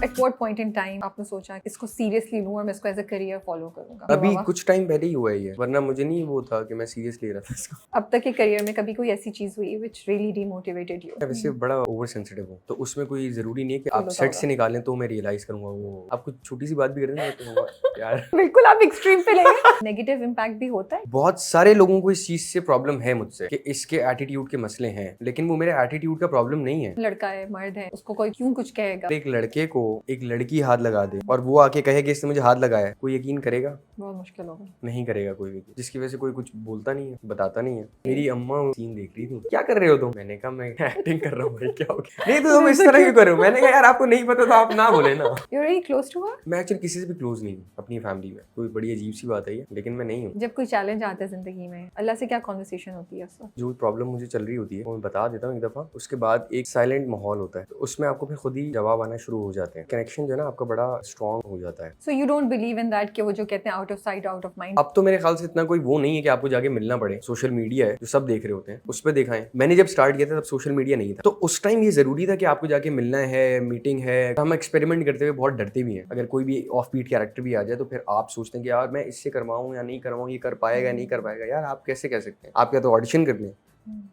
At what point in time आपने सोचा इसको सीरियसली लूं और मैं इसको एज अ करियर फॉलो करूंगा? अभी कुछ टाइम पहले ही हुआ है ये, वरना मुझे नहीं वो था कि मैं सीरियस ले रहा था इसको। अब तक के करियर में कभी कोई ऐसी चीज हुई which really demotivated you? मैं वैसे बड़ा ओवर सेंसिटिव हूँ, तो उसमें कोई जरूरी नहीं है कि आप होता सेट होगा। से निकालें तो मैं रियलाइज करूंगा। वो आप कुछ छोटी सी बात भी कर देंगे तो यार बिल्कुल आप एक्सट्रीम पे ले गए। नेगेटिव इम्पैक्ट भी होता है। बहुत सारे लोगों को इस चीज से प्रॉब्लम है मुझसे कि इसके एटीट्यूड के मसले हैं, लेकिन वो मेरे एटीट्यूड का प्रॉब्लम नहीं है। लड़का है, मर्द है, उसको कोई क्यों कुछ कहेगा? एक लड़के को एक लड़की हाथ लगा दे और वो आके कहे कि इसने मुझे हाथ लगाया, कोई यकीन करेगा? बहुत मुश्किल होगा। नहीं करेगा कोई भी, जिसकी वजह से कोई कुछ बोलता नहीं है, बताता नहीं है। मेरी अम्मा सीन देख रही थी, क्या कर रहे हो तुम? मैंने कहा मैं एक्टिंग कर रहा हूँ। भाई क्या हो गया? नहीं तो तुम इस तरह क्यों कर रहे हो? मैंने कहा यार आपको नहीं पता तो आप ना बोले ना। You're very close to her? मैं एक्चुअली किसी से भी क्लोज नहीं हूँ अपनी फैमिली में। कोई बड़ी अजीब सी बात है ये, लेकिन मैं नहीं हूँ। जब कोई चैलेंज आता है जिंदगी में, अल्लाह से क्या कॉन्वर्सेशन होती है उसका? जो प्रॉब्लम मुझे चल रही होती है वो मैं बता देता हूँ एक दफा, उसके बाद एक साइलेंट माहौल होता है, तो उसमें आपको फिर खुद ही जवाब आना शुरू हो जाते हैं। कनेक्शन जो है ना आपका बड़ा स्ट्रॉन्ग हो जाता है। So you don't believe in that कि वो जो कहते हैं out of sight out of mind? अब तो मेरे ख्याल से इतना कोई वो नहीं है कि आपको जाके मिलना पड़े। सोशल मीडिया है जो सब देख रहे होते हैं, उस पर दिखाएं। मैंने जब स्टार्ट किया था तब सोशल मीडिया नहीं था, तो उस टाइम ये जरूरी था कि आपको जाके मिलना है, मीटिंग है। हम एक्सपेरिमेंट करते हुए बहुत डरते भी हैं। अगर कोई भी ऑफ बीट कैरेक्टर भी आ जाए तो फिर आप सोचते हैं कि यार मैं इससे करवाऊं या नहीं करवाऊं, ये कर पाएगा नहीं कर पाएगा। यार आप कैसे कह सकते हैं? आप क्या तो ऑडिशन कर लें।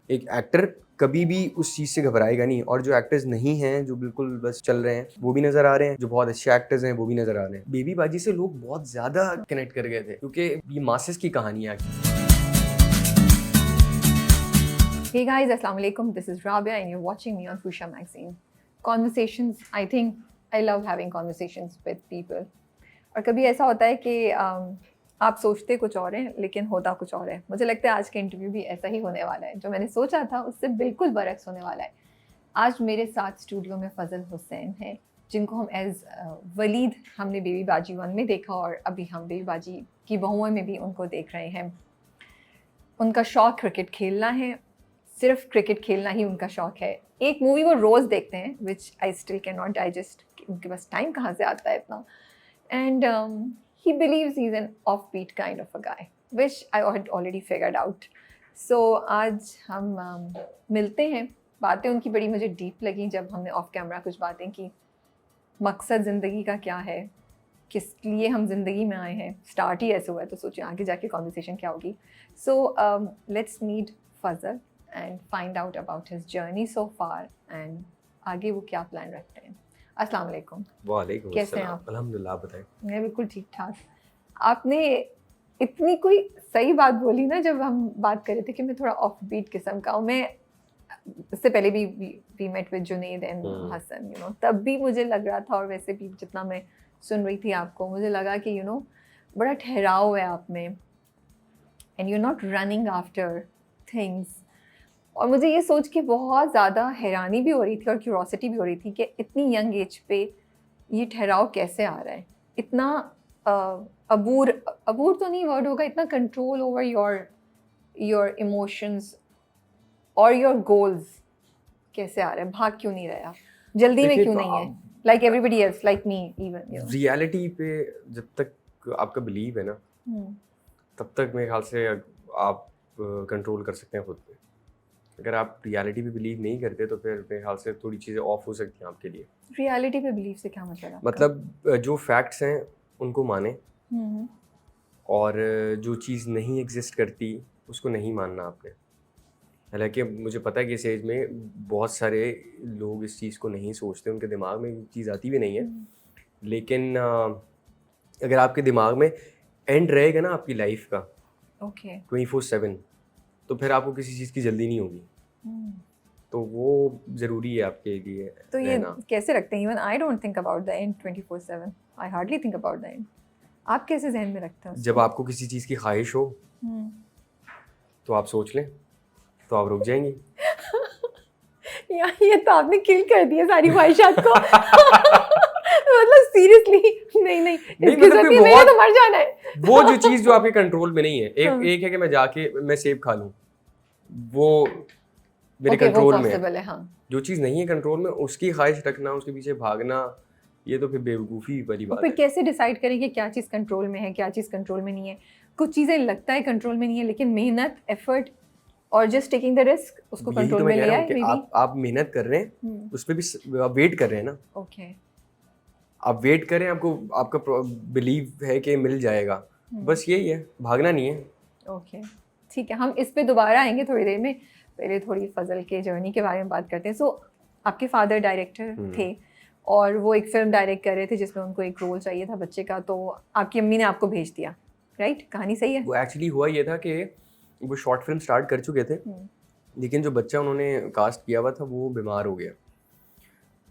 एक एक्टर कभी भी उस चीज से घबराएगा नहीं, और जो एक्टर्स नहीं हैं, जो बिल्कुल बस चल रहे हैं, वो भी नजर आ रहे हैं। जो बहुत अच्छे एक्टर्स हैं वो भी नजर आ रहे हैं। बेबी बाजी से लोग बहुत ज्यादा कनेक्ट कर गए थे, क्योंकि ये मासेस की कहानी है। Hey guys, Assalamu alaikum. This is Rabia and you're watching me on Fusha Magazine. Conversations, I think I love having conversations with people. और कभी ऐसा होता है कि आप सोचते कुछ और हैं लेकिन होता कुछ और है। मुझे लगता है आज का इंटरव्यू भी ऐसा ही होने वाला है। जो मैंने सोचा था उससे बिल्कुल बरक्स होने वाला है। आज मेरे साथ स्टूडियो में फजल हुसैन है, जिनको हम एज वलीद हमने बेबी बाजी 1 में देखा और अभी हम बेबी बाजी की बहुओं में भी उनको देख रहे हैं। उनका शौक क्रिकेट खेलना है, सिर्फ क्रिकेट खेलना ही उनका शौक है। एक मूवी वो रोज़ देखते हैं which I still can not digest. उनके पास टाइम कहाँ से आता है इतना? And he believes he's an offbeat kind of a guy, which I had already figured out. So आज हम मिलते हैं। बातें उनकी बड़ी मुझे डीप लगी जब हमने ऑफ कैमरा कुछ बातें की। मकसद ज़िंदगी का क्या है, किस लिए हम ज़िंदगी में आए हैं, स्टार्ट ही ऐसे हुआ है तो सोचिए आगे जाके कॉन्वर्सेशन क्या होगी। So let's meet Fazal and find out about his journey so far and आगे वो क्या प्लान रखते हैं। अस्सलाम वालेकुम। वालेकुम कैसे हैं अस्सलाम। आप? अल्हम्दुलिल्लाह, आप बताएं। मैं बिल्कुल ठीक ठाक। आपने इतनी कोई सही बात बोली ना जब हम बात कर रहे थे कि मैं थोड़ा ऑफ बीट किस्म का हूँ। मैं इससे पहले भी we met with Junaid and Hasan, you know, तब भी मुझे लग रहा था, और वैसे भी जितना मैं सुन रही थी आपको, मुझे लगा कि यू नो बड़ा ठहराव है आप में and you not running after things. और मुझे ये सोच के बहुत ज़्यादा हैरानी भी हो रही थी और क्यूरोसिटी भी हो रही थी कि इतनी यंग एज पे ये ठहराव कैसे आ रहा है, इतना अबूर तो नहीं वर्ड होगा, इतना कंट्रोल ओवर योर इमोशंस और योर गोल्स कैसे आ रहा है? भाग क्यों नहीं रहा? जल्दी में क्यों नहीं है? Like everybody else, like me even. Reality पे जब तक आपका बिलीव है ना, तब तक मेरे ख्याल से आप कंट्रोल कर सकते हैं खुद पे। अगर आप रियलिटी पे बिलीव नहीं करते तो फिर मेरे ख्याल से थोड़ी चीज़ें ऑफ हो सकती हैं आपके लिए। रियलिटी पे बिलीव से क्या मतलब है? मतलब जो फैक्ट्स हैं उनको माने, और जो चीज़ नहीं एग्जिस्ट करती उसको नहीं मानना आपने। हालांकि मुझे पता है कि इस एज में बहुत सारे लोग इस चीज़ को नहीं सोचते, उनके दिमाग में ये चीज़ आती भी नहीं है। लेकिन अगर आपके दिमाग में एंड रहेगा ना आपकी लाइफ का, ओके 24/7, तो फिर आपको किसी चीज़ की जल्दी नहीं होगी। तो वो ज़रूरी है आपके लिए तो ये रहना। कैसे रखते हैं? Even I don't think about the end 24/7। I hardly think about the end. आप कैसे जहन में रखते हैं उसको? जब आपको किसी चीज़ की ख्वाहिश हो तो आप सोच लें, तो आप रुक जाएंगी। यार ये तो आपने किल कर दिया सारी ख्वाहिशात को। मतलब सीरियसली नहीं इसकी मतलब जरूरत कि नहीं है, तो मर जाना है। वो जो चीज़ जो आपके कंट्रोल में नहीं है, एक है कि मैं जाके मैं सेब खा लूँ, वो मेरे कंट्रोल में है। हाँ। जो चीज़ नहीं है कंट्रोल में, उसकी ख्वाहिश रखना, उसके पीछे भागना, ये तो फिर बेवकूफ़ी वाली बात फिर है। कैसे डिसाइड करें कि क्या चीज़ कंट्रोल में है, क्या चीज़ कंट्रोल में नहीं है? कुछ चीज़ें लगता है कंट्रोल में नहीं है, लेकिन मेहनत, एफर्ट और जस्ट टेकिंग द रिस्क उसको यही कंट्रोल तो में मैं कह ले रहा आए। हूँ कि आप मेहनत कर रहे हैं, उस पर भी वेट कर रहे हैं ना। ओके आप वेट करें, आपको आपका बिलीव है कि मिल जाएगा, बस यही है, भागना नहीं है। ओके ठीक है, हम इस पे दोबारा आएंगे थोड़ी देर में, पहले थोड़ी फजल के जर्नी के बारे में बात करते हैं। सो आपके फादर डायरेक्टर थे और वो एक फिल्म डायरेक्ट कर रहे थे जिसमें उनको एक रोल चाहिए था बच्चे का, तो आपकी अम्मी ने आपको भेज दिया, राइट? कहानी सही है? वो एक्चुअली हुआ ये था कि वो शॉर्ट फिल्म स्टार्ट कर चुके थे, लेकिन जो बच्चा उन्होंने कास्ट किया हुआ था वो बीमार हो गया,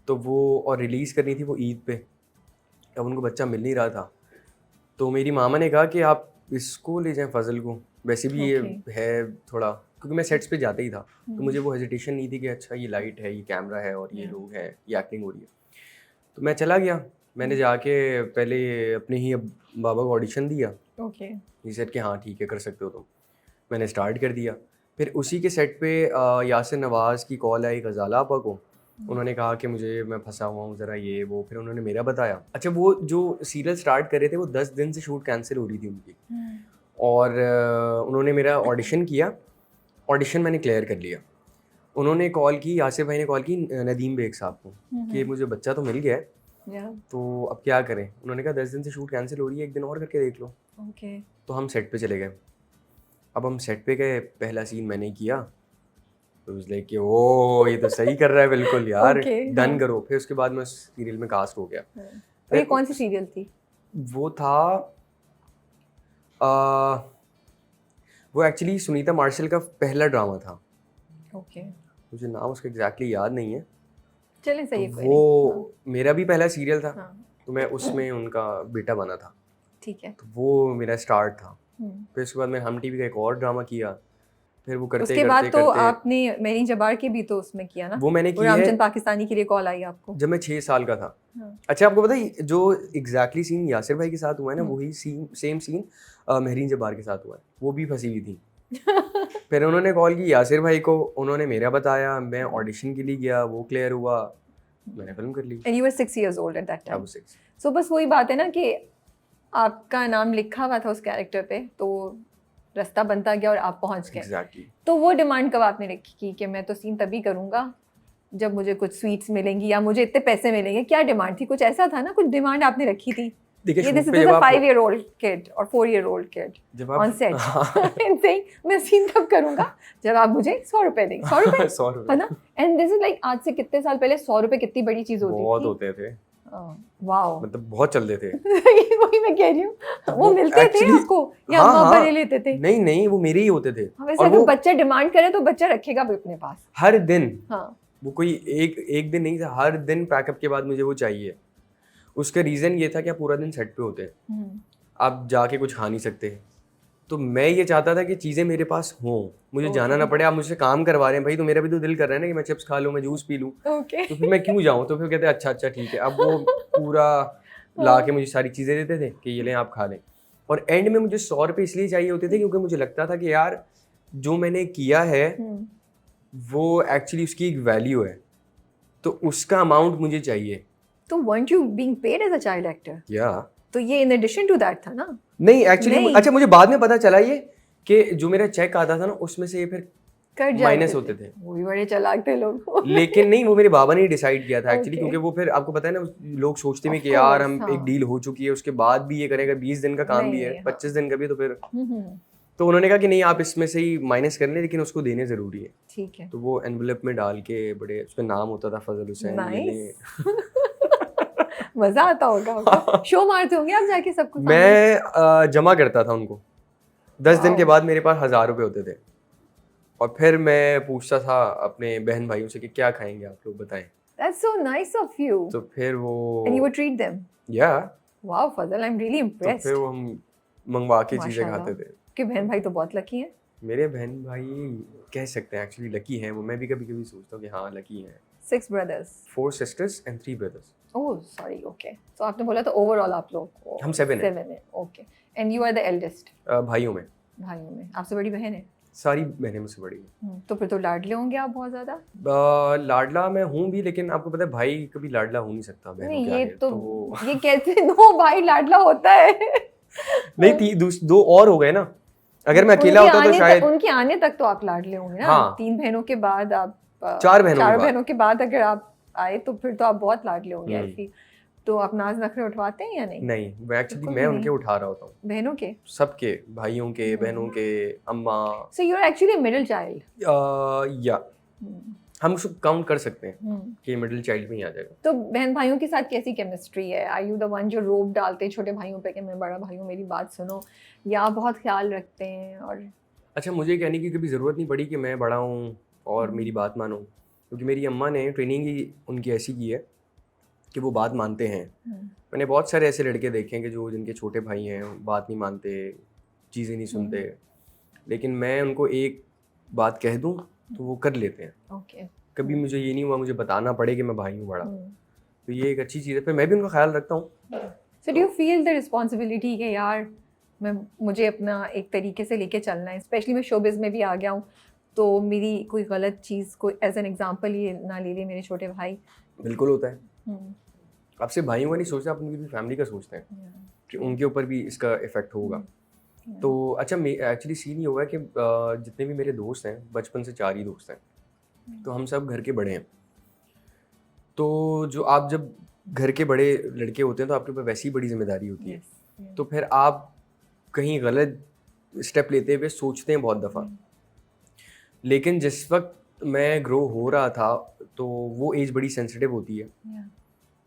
तो वो और रिलीज़ करनी थी वो ईद पे, अब उनको बच्चा मिल नहीं रहा था, तो मेरी मामा ने कहा कि आप इसको ले जाएं फजल को, वैसे भी ये है थोड़ा, क्योंकि मैं सेट्स पे जाता ही था, तो मुझे वो हेजिटेशन नहीं थी कि अच्छा ये लाइट है, ये कैमरा है और ये लोग हैं, ये एक्टिंग हो रही है। तो मैं चला गया, मैंने जाके पहले अपने ही बाबा को ऑडिशन दिया। ओके। ये सेट कि हाँ ठीक है कर सकते हो तुम। मैंने स्टार्ट कर दिया, फिर उसी के सेट पे यासिर नवाज़ की कॉल आई गज़ाला आपा को, उन्होंने कहा कि मुझे मैं फंसा हुआ हूँ ज़रा ये वो, फिर उन्होंने मेरा बताया। अच्छा वो जो सीरियल स्टार्ट कर रहे थे वो 10 दिन से शूट कैंसिल हो रही थी उनकी, और उन्होंने मेरा ऑडिशन किया, ऑडिशन मैंने क्लियर कर लिया। उन्होंने कॉल की, यासिर भाई ने कॉल की नदीम बेग साहब को कि मुझे बच्चा तो मिल गया है, तो अब क्या करें? उन्होंने कहा 10 दिन से शूट कैंसिल हो रही है, एक दिन और करके देख लो। ओके। तो हम सेट पे चले गए। अब हम सेट पे गए, पहला सीन मैंने किया, तो उस लाइक कि ओ ये तो सही कर रहा है बिल्कुल यार, डन करो। फिर उसके बाद मैं उस सीरियल में कास्ट हो गया। और ये कौन सी सीरियल थी? वो था वो एक्चुअली सुनीता मार्शल का पहला ड्रामा था। ओके। मुझे नाम उसका एग्जैक्टली याद नहीं है। चलें सही है, कोई वो नहीं। मेरा भी पहला सीरियल था, हाँ। तो मैं उसमें उनका बेटा बना था। ठीक है। तो वो मेरा स्टार्ट था। फिर उसके बाद मैं हम टीवी का एक और ड्रामा किया, फिर वो करते उसके करते बाद तो करते आपने मेरी जबार के भी तो उसमें किया ना? वो मैंने की है रामचंद पाकिस्तानी के लिए कॉल आई आपको जब मैं 6 साल का था। हाँ। अच्छा आपको पता है जो एग्जैक्टली सीन यासिर भाई के साथ हुआ है ना, वही सेम सीन महरीन जब्बार के साथ हुआ है, वो भी फंसी हुई थी। फिर उन्होंने कॉल की यासिर भाई को, उन्होंने मेरा बताया, मैं ऑडिशन के लिए गया, वो क्लियर हुआ, मैंने फिल्म कर ली। And you were 6 years old at that time. अब 6। So बस वही बात है ना कि आपका नाम लिखा हुआ था उस कैरेक्टर पे, तो रास्ता बनता गया और आप पहुंच गए। एग्जैक्टली। तो वो डिमांड कब आपने रखी की कि मैं तो सीन तभी करूंगा जब मुझे कुछ स्वीट्स मिलेंगी या मुझे इतने पैसे मिलेंगे? क्या डिमांड थी? कुछ ऐसा था ना, कुछ डिमांड आपने रखी थी? देखिए ये शूट दिस पे इज जब अ आप 5-year-old kid और 4-year-old kid जब on आप set and saying मैं सीन कब करूंगा जब आप मुझे 100 रुपए देंगे। 100 रुपए 100 रुपए है ना? एंड दिस इज लाइक आज से कितने साल पहले 100 रुपए कितनी बड़ी चीज होती बहुत थी। होते थे, वाओ। मतलब बहुत चलते थे। वही मैं कह रही हूँ, वो मिलते थे actually- आपको या हाँ, अम्मा हाँ, ले लेते थे? नहीं नहीं वो मेरे ही होते थे। वैसे और अगर वो बच्चा डिमांड करे तो बच्चा रखेगा भी अपने पास हर दिन। हाँ। वो कोई एक दिन नहीं था, हर दिन पैकअप के बाद मुझे वो चाहिए। उसका रीज़न ये था कि आप पूरा दिन सेट पे होते हैं, आप जाके कुछ खा नहीं सकते, तो मैं ये चाहता था कि चीज़ें मेरे पास हों, मुझे जाना ना पड़े। आप मुझसे काम करवा रहे हैं भाई, तो मेरा भी तो दिल कर रहा है ना कि मैं चिप्स खा लूँ, मैं जूस पी लूँ, तो फिर मैं क्यों जाऊँ? तो फिर कहते अच्छा अच्छा ठीक है। अब वो पूरा ला के मुझे सारी चीज़ें देते थे कि ये लें आप खा लें, और एंड में मुझे 100 रुपये इसलिए चाहिए होते थे क्योंकि मुझे लगता था कि यार जो मैंने किया है वो एक्चुअली उसकी एक वैल्यू है, तो उसका अमाउंट मुझे चाहिए। तो weren't you being paid as a child actor? या तो ये in addition to that था ना? नहीं एक्चुअली नहीं। अच्छा मुझे बाद में पता चला ये कि जो मेरा चेक आता था ना उसमें से ये फिर कट जाते माइनस होते थे। वो भी बड़े चालाक थे लोग। लेकिन नहीं, वो मेरे बाबा ने डिसाइड किया था एक्चुअली, Okay. क्योंकि वो फिर आपको पता है ना, लोग सोचते हैं Of कि यार course, हम हाँ। एक डील हो चुकी है उसके बाद भी ये करेगा, 20 दिन का काम नहीं, भी है, नहीं, 25 दिन का भी, तो फिर तो उन्होंने कहा कि नहीं आप इसमें से ही माइनस कर लें, लेकिन उसको देने ज़रूरी है। ठीक है। तो वो एनवलप में डाल के बड़े, उस पर नाम होता था फजल हुसैन। मजा आता होगा, शो मारते होंगे आप जाके सबको? मैं जमा करता था उनको, 10 दिन के बाद मेरे पास 1000 रुपये होते थे, और फिर मैं पूछता था अपने बहन भाइयों से कि क्या खाएंगे आप लोग बताएं। That's so nice of you. तो फिर वो And you would treat them. या Wow, Fazal, I'm really तो impressed. फिर वो हम मंगवा के चीज़ें माशाल्लाह। खाते थे। कि बहन भाई तो बहुत लकी हैं। मेरे बहन भाई कह सकते हैं एक्चुअली लकी हैं वो, मैं भी कभी कभी सोचता हूँ कि हाँ लकी हैं। 6 brothers. 4 sisters and 3 brothers. Oh, sorry, okay. So आपने बोला था ओवरऑल आप लोग हम 7 हैं। 7 हैं, okay. And you are the eldest. भाइयों में भाइयों में आपसे बड़ी बहन है? सारी बहनें मुझसे बड़ी हैं। तो फिर तो लाडले होंगे आप बहुत ज्यादा? लाडला मैं हूँ भी, लेकिन आपको पता है भाई कभी लाडला हो नहीं सकता बहनों नहीं के ये आगे, तो ये कैसे दो भाई लाडला होता है? नहीं 2 और हो गए ना, अगर मैं अकेला होता तो शायद उनके आने तक तो आप लाडले होंगे ना। हाँ। 3 बहनों के बाद आप 4 बहनों बहनों के बाद अगर आप आए तो फिर तो आप बहुत लाडले होंगे आई फील। तो आप नाज नखरे उठवाते हैं या नहीं? नहीं, वो एक्चुअली बिल्कुल मैं भी उनके नहीं। उठा रहा होता हूँ, बहनों के? सबके, भाइयों के, बहनों के, अम्मा, so you are actually middle child. या हम उसको काउंट कर सकते हैं कि मिडिल चाइल्ड में ही आ जाएगा। तो बहन भाइयों के साथ कैसी केमिस्ट्री है? आर यू द वन जो रोब डालते हैं छोटे भाइयों पे कि मैं बड़ा भाई हूँ, मेरी बात सुनो, या आप बहुत ख्याल रखते हैं? और अच्छा, मुझे कहने की कभी ज़रूरत नहीं पड़ी कि मैं बड़ा हूँ और मेरी बात मानो, क्योंकि मेरी अम्मा ने ट्रेनिंग ही उनकी ऐसी की है कि वो बात मानते हैं। मैंने बहुत सारे ऐसे लड़के देखे हैं कि जो जिनके छोटे भाई हैं बात नहीं मानते, चीज़ें नहीं सुनते, लेकिन मैं उनको एक बात कह दूँ तो वो कर लेते हैं। ओके। कभी मुझे ये नहीं हुआ मुझे बताना पड़े कि मैं भाई हूँ बड़ा, तो ये एक अच्छी चीज़ है। फिर मैं भी उनका ख्याल रखता हूँ। So do you feel the responsibility कि यार मुझे अपना एक तरीके से लेके चलना है, स्पेशली मैं शोबिज़ में भी आ गया हूँ, तो मेरी कोई गलत चीज़ कोई एज एन एग्जांपल ये ना ले ले मेरे छोटे भाई? बिल्कुल होता है। आप सिर्फ भाइयों का नहीं सोचते, आप उनकी फैमिली का सोचते हैं कि उनके ऊपर भी इसका इफेक्ट होगा। तो अच्छा, एक्चुअली सीन ये हुआ है कि जितने भी मेरे दोस्त हैं बचपन से 4 ही दोस्त हैं, तो हम सब घर के बड़े हैं। तो जो आप जब घर के बड़े लड़के होते हैं तो आपके ऊपर वैसी बड़ी जिम्मेदारी होती है, तो फिर आप कहीं गलत स्टेप लेते हुए सोचते हैं बहुत दफ़ा। लेकिन जिस वक्त मैं ग्रो हो रहा था तो वो एज बड़ी सेंसिटिव होती है,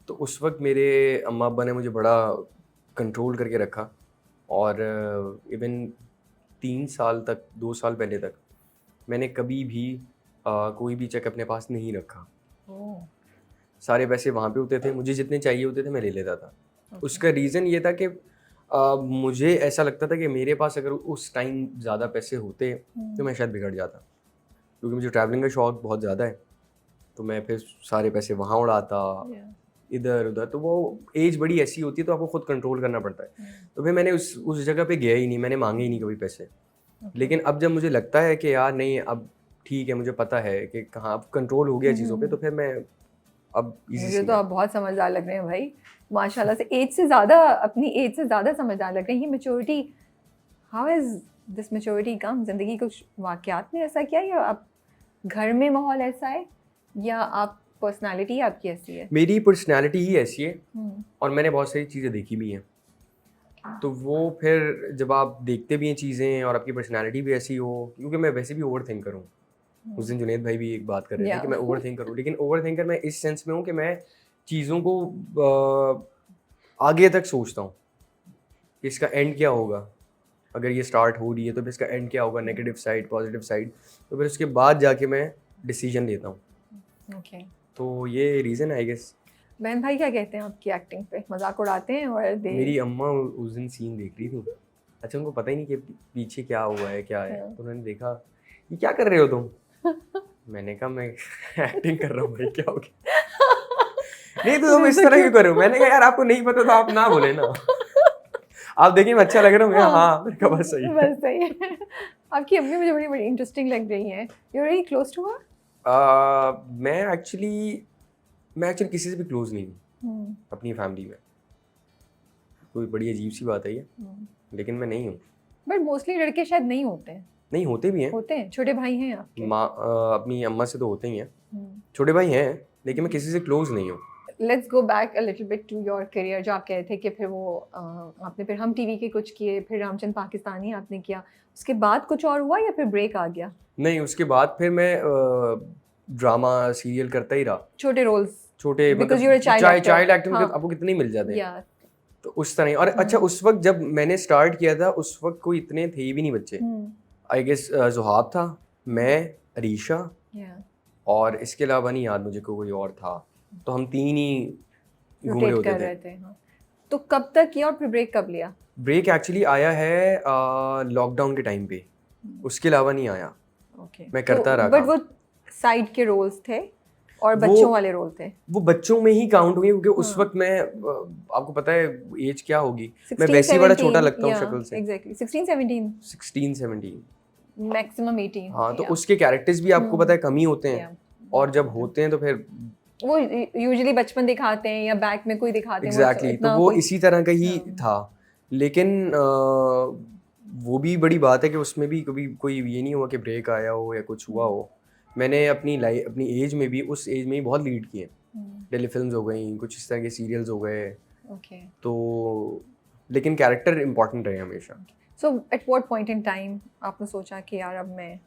तो उस वक्त मेरे अम्मा अब्बा ने मुझे बड़ा कंट्रोल करके रखा। और इवन 3 साल तक, 2 साल पहले तक मैंने कभी भी कोई भी चेक अपने पास नहीं रखा। सारे पैसे वहाँ पे होते थे, मुझे जितने चाहिए होते थे मैं ले लेता था। उसका रीज़न ये था कि मुझे ऐसा लगता था कि मेरे पास अगर उस टाइम ज़्यादा पैसे होते तो मैं शायद बिगड़ जाता, क्योंकि मुझे ट्रैवलिंग का शौक बहुत ज़्यादा है। तो मैं फिर सारे पैसे वहाँ उड़ाता, इधर उधर। तो वो एज बड़ी ऐसी होती है तो आपको खुद कंट्रोल करना पड़ता है। तो फिर मैंने उस जगह पे गया ही नहीं, मैंने मांगे ही नहीं कभी पैसे। लेकिन अब जब मुझे लगता है कि यार नहीं, अब ठीक है, मुझे पता है कि कहाँ अब कंट्रोल हो गया चीज़ों पे, तो फिर मैं अब मुझे तो आप बहुत समझदार लग रहे हैं भाई, माशाल्लाह से। एज से ज़्यादा, अपनी एज से ज़्यादा समझदार लग रहे हैं। ये maturity, how is this maturity come? ज़िंदगी कुछ वाक़यात ने ऐसा किया, या आप घर में माहौल ऐसा है, या आप पर्सनालिटी आपकी ऐसी है? मेरी पर्सनालिटी ही ऐसी है और मैंने बहुत सारी चीज़ें देखी भी हैं। तो वो फिर जब आप देखते भी हैं चीज़ें और आपकी पर्सनालिटी भी ऐसी हो, क्योंकि मैं वैसे भी ओवर थिंकर हूँ। उस दिन जुनैद भाई भी एक बात कर रहे थे कि मैं ओवर थिंकर हूँ, लेकिन ओवर थिंकर मैं इस सेंस में हूँ कि मैं चीज़ों को आगे तक सोचता हूँ कि इसका एंड क्या होगा। अगर ये स्टार्ट हो रही है तो फिर इसका एंड क्या होगा, नेगेटिव साइड, पॉजिटिव साइड, तो फिर उसके बाद जाके मैं डिसीजन लेता हूँ। ओके। तो ये रीज़न आई गेस। बहन भाई क्या कहते हैं आपकी एक्टिंग पे? मजाक उड़ाते हैं? और मेरी अम्मा उस दिन सीन देख रही थी, अच्छा उनको पता ही नहीं कि पीछे क्या हुआ है क्या है, तो उन्होंने देखा ये क्या कर रहे हो तुम? मैंने कहा मैं एक्टिंग कर रहा हूँ भाई, क्या हो गया? नहीं तो तुम इस तरह क्यों कर रहे हो? मैंने कहा यार आपको नहीं पता तो आप ना बोले ना। आप देखिए मैं अच्छा लग रहा हूँ? हाँ, मैंने कहा बस सही है। बस सही है। आपकी अम्मी मुझे बड़ी बड़ी इंटरेस्टिंग लग रही हैं। You are very close to her? मैं एक्चुअली किसी से भी क्लोज नहीं हूँ अपनी फैमिली में। कोई बड़ी अजीब सी बात है ये, लेकिन मैं नहीं हूँ। बट मोस्टली लड़के शायद नहीं होते हैं। नहीं, होते भी हैं। होते हैं? छोटे भाई हैं आपके? अपनी अम्मा से तो होते ही हैं। छोटे भाई हैं, लेकिन मैं किसी से क्लोज नहीं हूँ। Let's go back a little bit to your career. जो आप कह रहे थे कि फिर वो आपने फिर हम टीवी के कुछ किए, फिर रामचंद पाकिस्तानी आपने किया, उसके बाद कुछ और हुआ या फिर ब्रेक आ गया? नहीं, उसके बाद फिर मैं ड्रामा सीरियल करता ही रहा। छोटे रोल्स? छोटे Because you're a child actor. Child actor हाँ। आपको कितने ही मिल जाते हैं। या तो उस तरह। और अच्छा, उस वक्त जब मैंने स्टार्ट किया था उस वक्त कोई इतने थे भी नहीं बच्चे। आई गेस जुहाब था, मैं, अरीशा, और इसके अलावा नहीं याद मुझे कोई और था। तो हम 3 ही घूम रहे होते थे। हाँ। तो कब तक किया और फिर ब्रेक कब लिया? ब्रेक एक्चुअली आया है लॉकडाउन के टाइम पे, उसके अलावा नहीं आया। ओके। मैं करता रहा बट वो साइड के रोल्स थे और बच्चों वाले रोल थे? वो बच्चों में ही काउंट हुए, क्योंकि उस वक्त मैं आपको पता है एज क्या होगी, मैं वैसे ही बड़ा छोटा लगता हूँ शक्ल से। Exactly 16 17 maximum 18। हाँ, तो उसके कैरेक्टर्स भी आपको पता है कम ही होते हैं, और जब होते हैं तो फिर वो यूजुअली बचपन दिखाते हैं या बैक में कोई दिखाते हैं। एग्जैक्टली, तो वो इसी तरह का ही था। लेकिन वो भी बड़ी बात है कि उसमें भी कभी कोई ये नहीं हुआ कि ब्रेक आया हो या कुछ हुआ हो। मैंने अपनी एज में भी, उस एज में ही बहुत लीड किए। टेलीफिल्म्स हो गई, कुछ इस तरह के सीरियल्स हो गए, ओके। तो लेकिन कैरेक्टर इंपॉर्टेंट रहे हमेशा। So at what point in time आपने सोचा कि यार अब मैं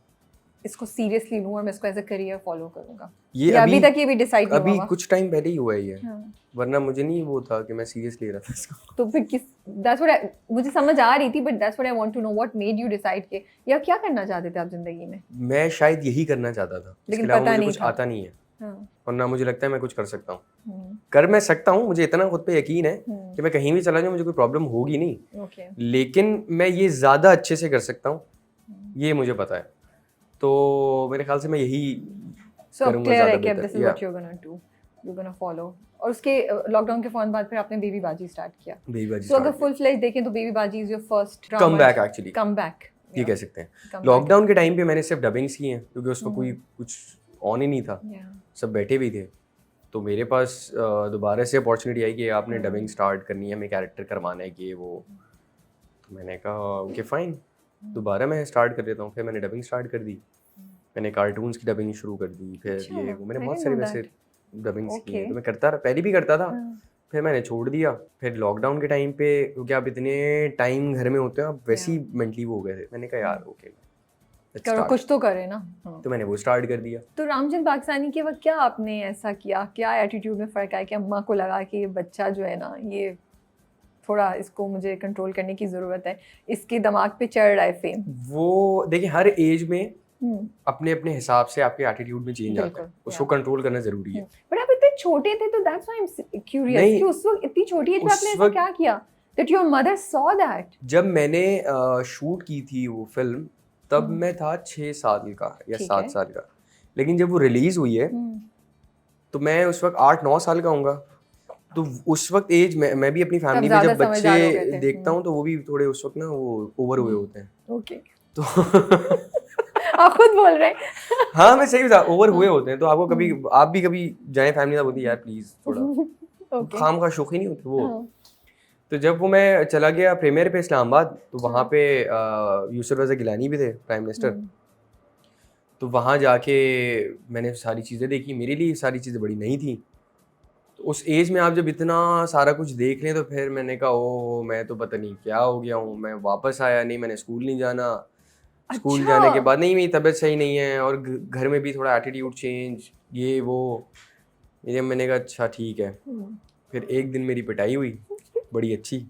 इसको सीरियसली लूँ और मैं इसको एज अ करियर फॉलो करूँगा? ये या अभी तक ये भी डिसाइड नहीं अभी हुआ? कुछ टाइम पहले ही हुआ है ये, हाँ। वरना मुझे नहीं वो था कि मैं सीरियस ले रहा था इसको। तो फिर किस दैट्स व्हाट मुझे समझ आ रही थी, but that's what I want to know, what made you decide के या क्या करना चाहते थे आप जिंदगी में? मैं शायद यही करना चाहता था, इसके लेकिन अलावा पता मुझे नहीं कुछ था। आता नहीं है, हाँ। और ना मुझे लगता है मैं कुछ कर सकता हूँ। हम्म, कर मैं सकता हूँ, मुझे इतना खुद पे यकीन है हम्म, कि मैं कहीं भी चला जाऊँ मुझे कोई प्रॉब्लम होगी नहीं, ओके। लेकिन मैं ये ज़्यादा अच्छे से कर सकता हूँ, हम्म। ये मुझे पता है। तो मेरे ख्याल से मैं यही सो अब करूँगा क्लियर है ज़्यादा कि अब दिस बेहतर। इज या what you are gonna do, you are gonna follow. और उसके लॉकडाउन के फौरन बाद फिर आपने बेबी बाजी स्टार्ट किया। बेबीबाजी सो अगर स्टार्ट फुल फ्लेज देखें तो बेबी बाजी is your first come back, actually comeback, ये कह सकते हैं। comeback. लॉकडाउन के टाइम पे मैंने सिर्फ डबिंग्स की हैं, क्योंकि उस पर कोई हम्म। कुछ ऑन ही नहीं था, Yeah. सब बैठे भी थे। तो मेरे पास दोबारा से अपॉर्चुनिटी आई कि आपने डबिंग स्टार्ट करनी है, हमें कैरेक्टर करवाना है ये वो। तो मैंने कहा ओके फाइन, दोबारा मैं स्टार्ट कर देता हूँ। फिर मैंने डबिंग स्टार्ट कर दी, मैंने कार्टून्स की डबिंग शुरू कर दी, फिर अच्छा, ये वो, मैंने I बहुत didn't सारी know वैसे that. डबिंग्स की हैं। Okay. तो मैं करता पहले भी करता था, हाँ। फिर मैंने छोड़ दिया। फिर लॉकडाउन के टाइम पे, क्योंकि आप इतने टाइम घर में होते हैं, आप वैसे ही मेंटली वो हो गए थे, मैंने कहा यार ओके करो, कुछ तो करे ना। हाँ। तो मैंने वो स्टार्ट कर दिया। तो रामचंद्र पाकिस्तानी के वक्त क्या आपने ऐसा किया, क्या एटीट्यूड में फ़र्क आया कि अम्मा को लगा कि ये बच्चा जो है ना, ये थोड़ा इसको मुझे कंट्रोल करने की ज़रूरत है, इसके दिमाग पे चढ़ रहा है फेम? वो देखिए, हर एज में हम्म, अपने अपने हिसाब से आपके एटीट्यूड में चेंज आता है, बिल्कुल, उसको yeah. कंट्रोल करना जरूरी है। बट आप इतने छोटे थे, तो that's why I am curious नहीं, कि उस वक्त इतनी छोटी एज में उस आपने ऐसा वक्त- क्या किया that your mother saw that? जब मैंने शूट की थी वो फिल्म, तब मैं था 6 साल का या ठीक 7 है। साल का, लेकिन जब वो रिलीज हुई है तो मैं उस वक्त 8-9 साल का होऊंगा। तो उस वक्त एज मैं भी अपनी फैमिली में ज़्यादा जब समझदार हो गए बच्चे थे। देखता हूँ तो वो भी थोड़े उस वक्त ना वो ओवर हुए होते हैं। ओके। तो आप खुद बोल रहे हैं। हाँ, मैं सही बता, ओवर हुए होते हैं। तो आपको कभी, आप भी कभी जाए फैमिली ना, बोलती यार प्लीज थोड़ा, ओके। खाम का शौक ही नहीं होते वो। हाँ। तो जब वो मैं चला गया प्रीमियर पे इस्लामाबाद, तो वहाँ पे यूसुफ रज़ा गिलानी भी थे, प्राइम मिनिस्टर। तो वहाँ जाके मैंने सारी चीज़ें देखी, मेरे लिए सारी चीज़ें बड़ी नई थी। तो उस एज में आप जब इतना सारा कुछ देख लें, तो फिर मैंने कहा ओ मैं तो पता नहीं क्या हो गया हूँ। मैं वापस आया नहीं, मैंने स्कूल नहीं जाना। स्कूल अच्छा। जाने के बाद नहीं, मेरी तबीयत सही नहीं है, और घर में भी थोड़ा एटीट्यूड चेंज, ये वो। ये मैंने कहा अच्छा ठीक है। फिर एक दिन मेरी पिटाई हुई बड़ी अच्छी।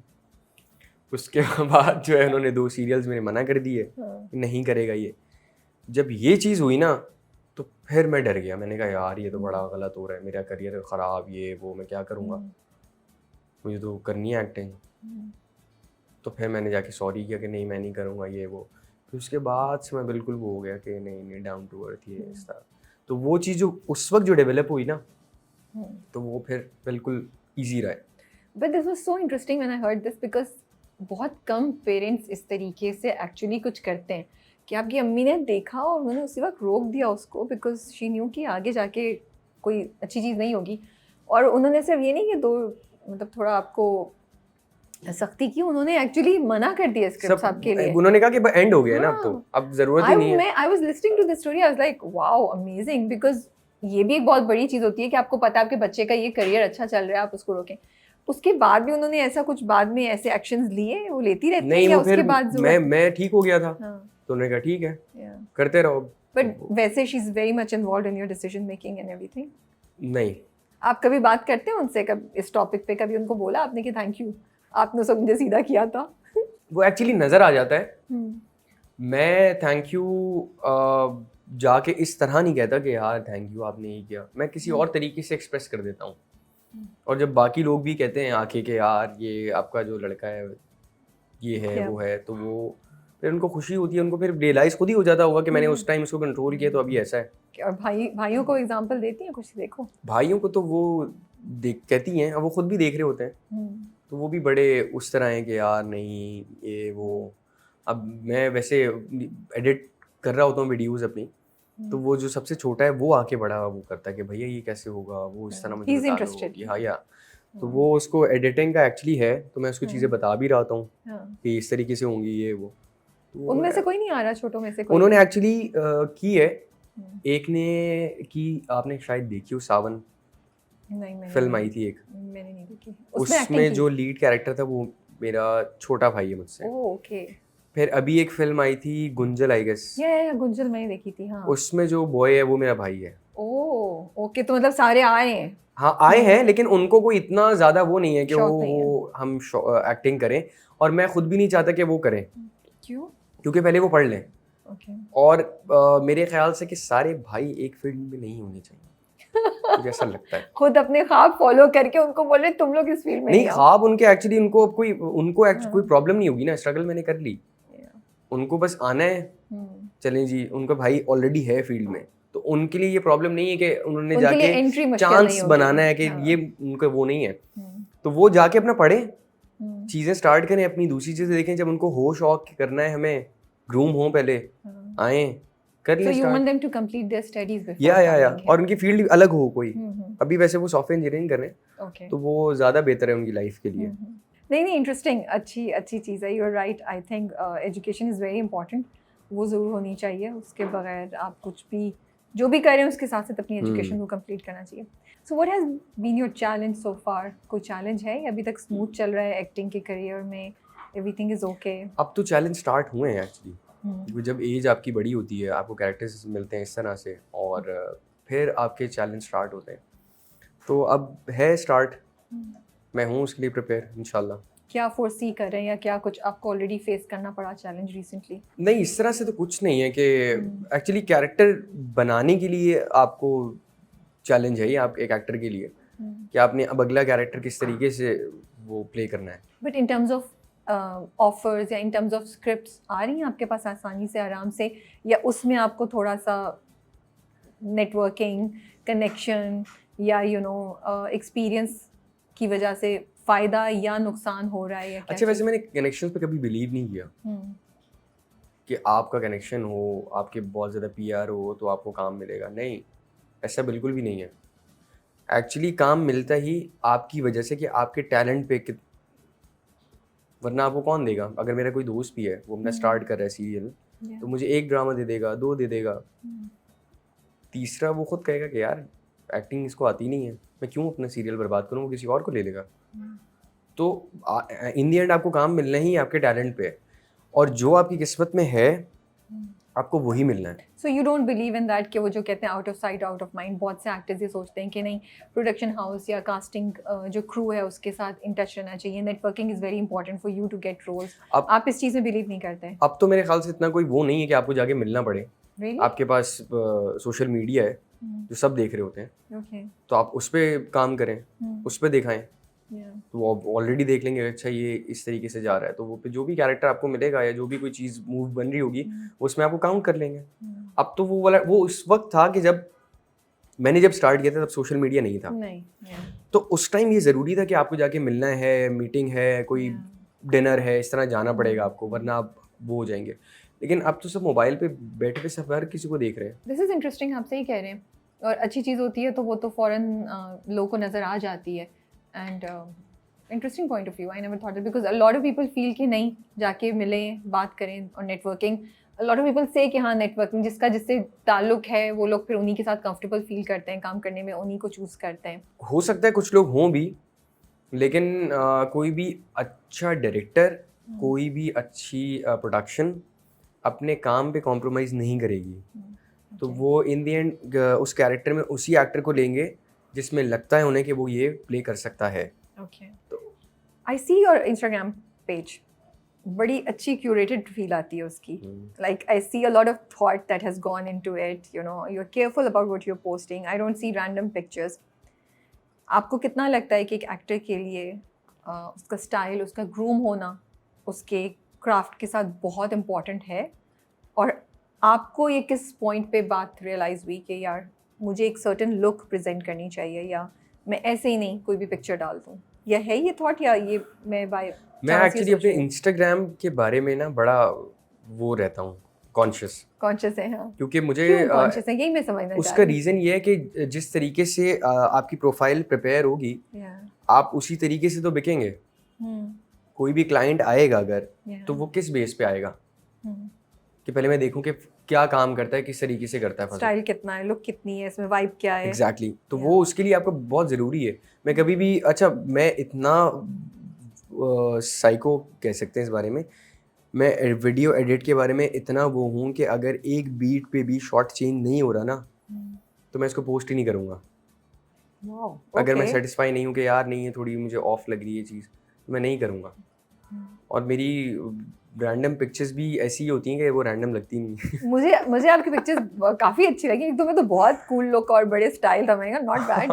उसके बाद जो है उन्होंने 2 सीरियल्स मेरे मना कर दिए कि नहीं करेगा ये। जब ये चीज़ हुई ना, तो फिर मैं डर गया। मैंने कहा यार ये तो बड़ा गलत हो रहा है, मेरा करियर ख़राब, ये वो, मैं क्या करूँगा, मुझे तो करनी है एक्टिंग। तो फिर मैंने जाके सॉरी किया कि नहीं मैं नहीं करूँगा ये वो। फिर उसके बाद से मैं बिल्कुल वो हो गया कि नहीं नहीं, डाउन टू अर्थ, ये इस तरह। तो वो चीज़ जो उस वक्त जो डेवलप हुई ना, तो वो फिर बिल्कुल ईजी रहा है। But this was so interesting when I heard this, because बहुत कम पेरेंट्स इस तरीके से एक्चुअली कुछ करते हैं कि आपकी अम्मी ने देखा और उन्होंने उसी वक्त रोक दिया उसको, बिकॉज शी न्यू कि आगे जाके कोई अच्छी चीज़ नहीं होगी। और उन्होंने सिर्फ ये नहीं कि मतलब थोड़ा आपको सख्ती की, उन्होंने एक्चुअली मना कर दिया स्क्रिप्ट्स आपके लिए। उन्होंने कहा कि एंड हो गया ना, अब तो अब ज़रूरत ही नहीं है। I was listening to this story, I was like wow amazing, because ये भी एक बहुत बड़ी चीज़ होती है कि आपको पता है आपके बच्चे का ये करियर अच्छा चल रहा है, आप उसको रोकें। उसके बाद भी उन्होंने ऐसा कुछ बाद में ऐसे एक्शंस लिए, वो लेती रहती नहीं, है, वो उसके फिर बाद मैं ठीक हो गया था। हाँ, तो उन्होंने कहा ठीक है yeah. करते रहो। बट वैसे she is very much involved in your decision making and everything. नहीं, आप कभी बात करते हैं उनसे, कभी इस टॉपिक पे कभी उनको बोला आपने कि थैंक यू, आपने सब मुझे सीधा किया था? वो एक्चुअली नज़र आ जाता है। मैं थैंक यू जाके इस तरह नहीं कहता कि यार थैंक यू आपने ये किया, मैं किसी और तरीके से एक्सप्रेस कर देता हूँ। और जब बाकी लोग भी कहते हैं आके कि यार ये आपका जो लड़का है ये है वो है, तो वो फिर उनको खुशी होती है, उनको फिर रियलाइज़ खुद ही हो जाता होगा कि मैंने उस टाइम उसको कंट्रोल किया तो अभी ऐसा है। और भाइयों को एग्जांपल देती हैं कुछ? देखो भाइयों को तो वो कहती हैं, अब वो खुद भी देख रहे होते हैं, तो वो भी बड़े उस तरह हैं कि यार नहीं ये वो। अब मैं वैसे एडिट कर रहा होता हूँ वीडियोस अपनी, तो वो जो सबसे छोटा है वो आके बड़ा वो करता है कि भैया ये कैसे होगा, वो इस तरह मुझे बता दो। हाँ या तो वो उसको एडिटिंग का एक्चुअली है, तो मैं उसको चीज़ें बता भी रहा हूँ कि इस तरीके से होंगी ये वो। उनमें से कोई नहीं आ रहा, छोटों में से कोई? उन्होंने एक्चुअली की है, एक ने की, आपने शायद देखी हो, सावन। नहीं मैंने फिल्म आई थी एक, मैंने नहीं देखी। उसमें उसमें एक्टिंग जो लीड कैरेक्टर था वो मेरा छोटा भाई है मुझसे। Oh okay. फिर अभी एक फिल्म आई थी गुंजल आई गेस, या गुंजल मैंने देखी थी हाँ। उसमें जो बॉय है वो मेरा भाई है। ओह ओके, तो मतलब सारे आए हैं। हाँ आए हैं, लेकिन उनको कोई इतना ज्यादा वो नहीं है कि शौक नहीं है। वो हम एक्टिंग करें, और मैं खुद भी नहीं चाहता कि वो करें, क्यों? क्योंकि पहले वो पढ़ लें। ओके। और मेरे ख्याल से कि सारे भाई एक फील्ड में नहीं होने चाहिए, मुझे ऐसा लगता है। खुद अपने ख्वाब फॉलो करके उनको बोल रहे तुम लोग इस फील्ड में नहीं नहीं आओ। ख्वाब उनके एक्चुअली उनको हाँ। कोई प्रॉब्लम नहीं होगी ना, स्ट्रगल मैंने कर ली, Yeah. उनको बस आना है, हम्म। चलें जी, उनका भाई ऑलरेडी है फील्ड में, तो उनके लिए ये प्रॉब्लम नहीं है कि उन्होंने उनके लिए जाके एंट्री मुश्किल नहीं चांस होगी। बनाना है कि हाँ। ये उनका वो नहीं है, हम्म, तो वो जाके अपना पढ़े, हम्म, चीज़ें स्टार्ट करें, अपनी दूसरी चीज़ें देखें, जब उनको हो शौक करना है हमें ग्रूम हो पहले, हाँ। आए कर So लें you start. want them to complete their studies before या coming here? और उनकी फील्ड अलग हो कोई, हम्म, अभी वैसे वो सॉफ्टवेयर इंजीनियरिंग कर रहे हैं, okay. तो वो ज़्यादा बेहतर है उनकी लाइफ के लिए। नहीं नहीं, इंटरेस्टिंग, अच्छी अच्छी चीज़ है। You are right, I think education is very important, वो ज़रूर होनी चाहिए, उसके बगैर आप कुछ भी जो भी करें उसके साथ साथ अपनी एजुकेशन को कंप्लीट करना चाहिए। So what has been your challenge so far? कोई चैलेंज है या अभी तक स्मूथ चल रहा है एक्टिंग के करियर में, एवरीथिंग इज़ ओके? अब तो चैलेंज स्टार्ट हुए हैं एक्चुअली, क्योंकि जब एज आपकी बड़ी होती है, आपको कैरेक्टर्स मिलते हैं इस तरह से, और फिर आपके चैलेंज स्टार्ट होते हैं, तो अब है स्टार्ट, मैं हूँ उसके लिए प्रिपेयर इंशाल्लाह। क्या फोरसी कर रहे हैं या क्या कुछ आपको ऑलरेडी फेस करना पड़ा चैलेंज रिसेंटली? नहीं इस तरह से तो कुछ नहीं है कि एक्चुअली कैरेक्टर बनाने के लिए आपको चैलेंज है ये, आप एक एक्टर के लिए कि आपने अब अगला कैरेक्टर किस तरीके से वो प्ले करना है। But in terms of offers या इन टर्म्स ऑफ स्क्रिप्ट्स आ रही हैं आपके पास आसानी से, आराम से, या उसमें आपको थोड़ा सा नेटवर्किंग, कनेक्शन या एक्सपीरियंस की वजह से फ़ायदा या नुकसान हो रहा है या क्या अच्छा वैसे चीज़? मैंने कनेक्शन पे कभी बिलीव नहीं किया कि आपका कनेक्शन हो, आपके बहुत ज़्यादा पीआर हो तो आपको काम मिलेगा, नहीं ऐसा बिल्कुल भी नहीं है। एक्चुअली काम मिलता ही आपकी वजह से कि आपके टैलेंट पे वरना आपको कौन देगा। अगर मेरा कोई दोस्त भी है वो अपना स्टार्ट कर रहा है सीरियल, तो मुझे 1 ड्रामा दे देगा, 2 दे देगा, तीसरा वो खुद कहेगा कि यार एक्टिंग इसको आती नहीं है, मैं क्यों अपना सीरियल बर्बाद करूँ, वो किसी और को ले लेगा। तो इन दी एंड आपको काम मिलना ही आपके टैलेंट पे है, और जो आपकी किस्मत में है आपको वही मिलना है। So you don't believe in that कि वो जो कहते हैं out of sight out of mind, बहुत से एक्टर्स ये सोचते हैं कि नहीं, प्रोडक्शन हाउस या कास्टिंग जो क्रू है उसके साथ इन टच रहना चाहिए, networking is very important for you to get roles. आप इस चीज़ में बिलीव नहीं करते हैं? अब तो मेरे ख्याल से इतना कोई वो नहीं है कि आपको जाके मिलना पड़े। Really? आपके पास सोशल मीडिया है जो सब देख रहे होते हैं, Okay. तो आप उस पर काम करें, उस पर दिखाएं, Yeah. तो वो ऑलरेडी देख लेंगे अच्छा ये इस तरीके से जा रहा है, तो वो पे जो भी कैरेक्टर आपको मिलेगा या जो भी कोई चीज़ मूव बन रही होगी उसमें आपको काउंट कर लेंगे। अब तो वो उस वक्त था कि जब मैंने स्टार्ट किया था तब सोशल मीडिया नहीं था, नहीं, yeah. तो उस टाइम ये ज़रूरी था कि आपको जाके मिलना है, मीटिंग है, कोई डिनर है, इस तरह जाना पड़ेगा आपको, वरना आप वो हो जाएंगे। लेकिन अब तो सब मोबाइल पे बैठे हुए सब हर किसी को देख रहे हैं। दिस इज़ इंटरेस्टिंग, आप सही कह रहे हैं, और अच्छी चीज़ होती है तो वो तो फ़ौरन लोगों को नज़र आ जाती है। And interesting point of view, I never thought it, because a lot of people feel कि नहीं जाके मिलें, बात करें, और networking, a lot of people से कि हाँ नेटवर्किंग जिससे ताल्लुक है वो लोग फिर उन्हीं के साथ कंफर्टेबल फील करते हैं, काम करने में उन्हीं को चूज़ करते हैं। हो सकता है कुछ लोग हों भी, लेकिन कोई भी अच्छा डायरेक्टर, कोई भी अच्छी प्रोडक्शन अपने काम पे कॉम्प्रोमाइज़ नहीं करेगी। तो वो इन दी एंड उस कैरेक्टर में उसी एक्टर को लेंगे जिसमें लगता है उन्हें कि वो ये प्ले कर सकता है। Okay, I see your Instagram page, बड़ी अच्छी क्यूरेटेड फील आती है उसकी। Like I see a lot of thought that has gone into it, you are careful about what you are posting, I don't see random pictures. आपको कितना लगता है कि एक एक्टर के लिए उसका स्टाइल, उसका ग्रूम होना उसके क्राफ्ट के साथ बहुत इम्पॉर्टेंट है? और आपको ये किस पॉइंट पे बात रियलाइज़ हुई कि यार मुझे एक सर्टेन लुक प्रेजेंट करनी चाहिए, या मैं ऐसे ही नहीं कोई भी पिक्चर डाल दूँ, या है ये थॉट, या ये मैं मैं एक्चुअली अपने इंस्टाग्राम के बारे में ना बड़ा वो रहता हूँ, कॉन्शियस है? हाँ, क्योंकि मुझे कॉन्शियस है, यही मैं समझना चाह उसका रही रीज़न ये है कि जिस तरीके से आपकी प्रोफाइल प्रिपेयर होगी, हूँ। आप उसी तरीके से तो बिकेंगे। कोई भी क्लाइंट आएगा अगर, तो वो किस बेस पे आएगा कि पहले मैं देखूं कि क्या काम करता है, किस तरीके से करता है फजल। स्टाइल कितना है, लुक कितनी है, इसमें वाइब क्या है। एग्जैक्टली तो वो उसके लिए आपको बहुत ज़रूरी है। मैं कभी भी अच्छा मैं इतना साइको कह सकते हैं इस बारे में, मैं वीडियो एडिट के बारे में इतना वो हूँ कि अगर एक बीट पे भी शॉट चेंज नहीं हो रहा ना तो मैं इसको पोस्ट ही नहीं करूँगा। वाओ, अगर मैं ओके। सेटिस्फाई नहीं हूँ कि यार नहीं है, थोड़ी मुझे ऑफ लग रही है चीज़, तो मैं नहीं करूँगा। और मेरी रैंडम पिक्चर्स भी ऐसी होती हैं कि वो रैंडम लगती नहीं। मुझे मुझे आपकी पिक्चर्स काफी अच्छी लगी। एक तो मैं तो बहुत कूल लुक और बड़े स्टाइल था, मैंने कहा नॉट बैड।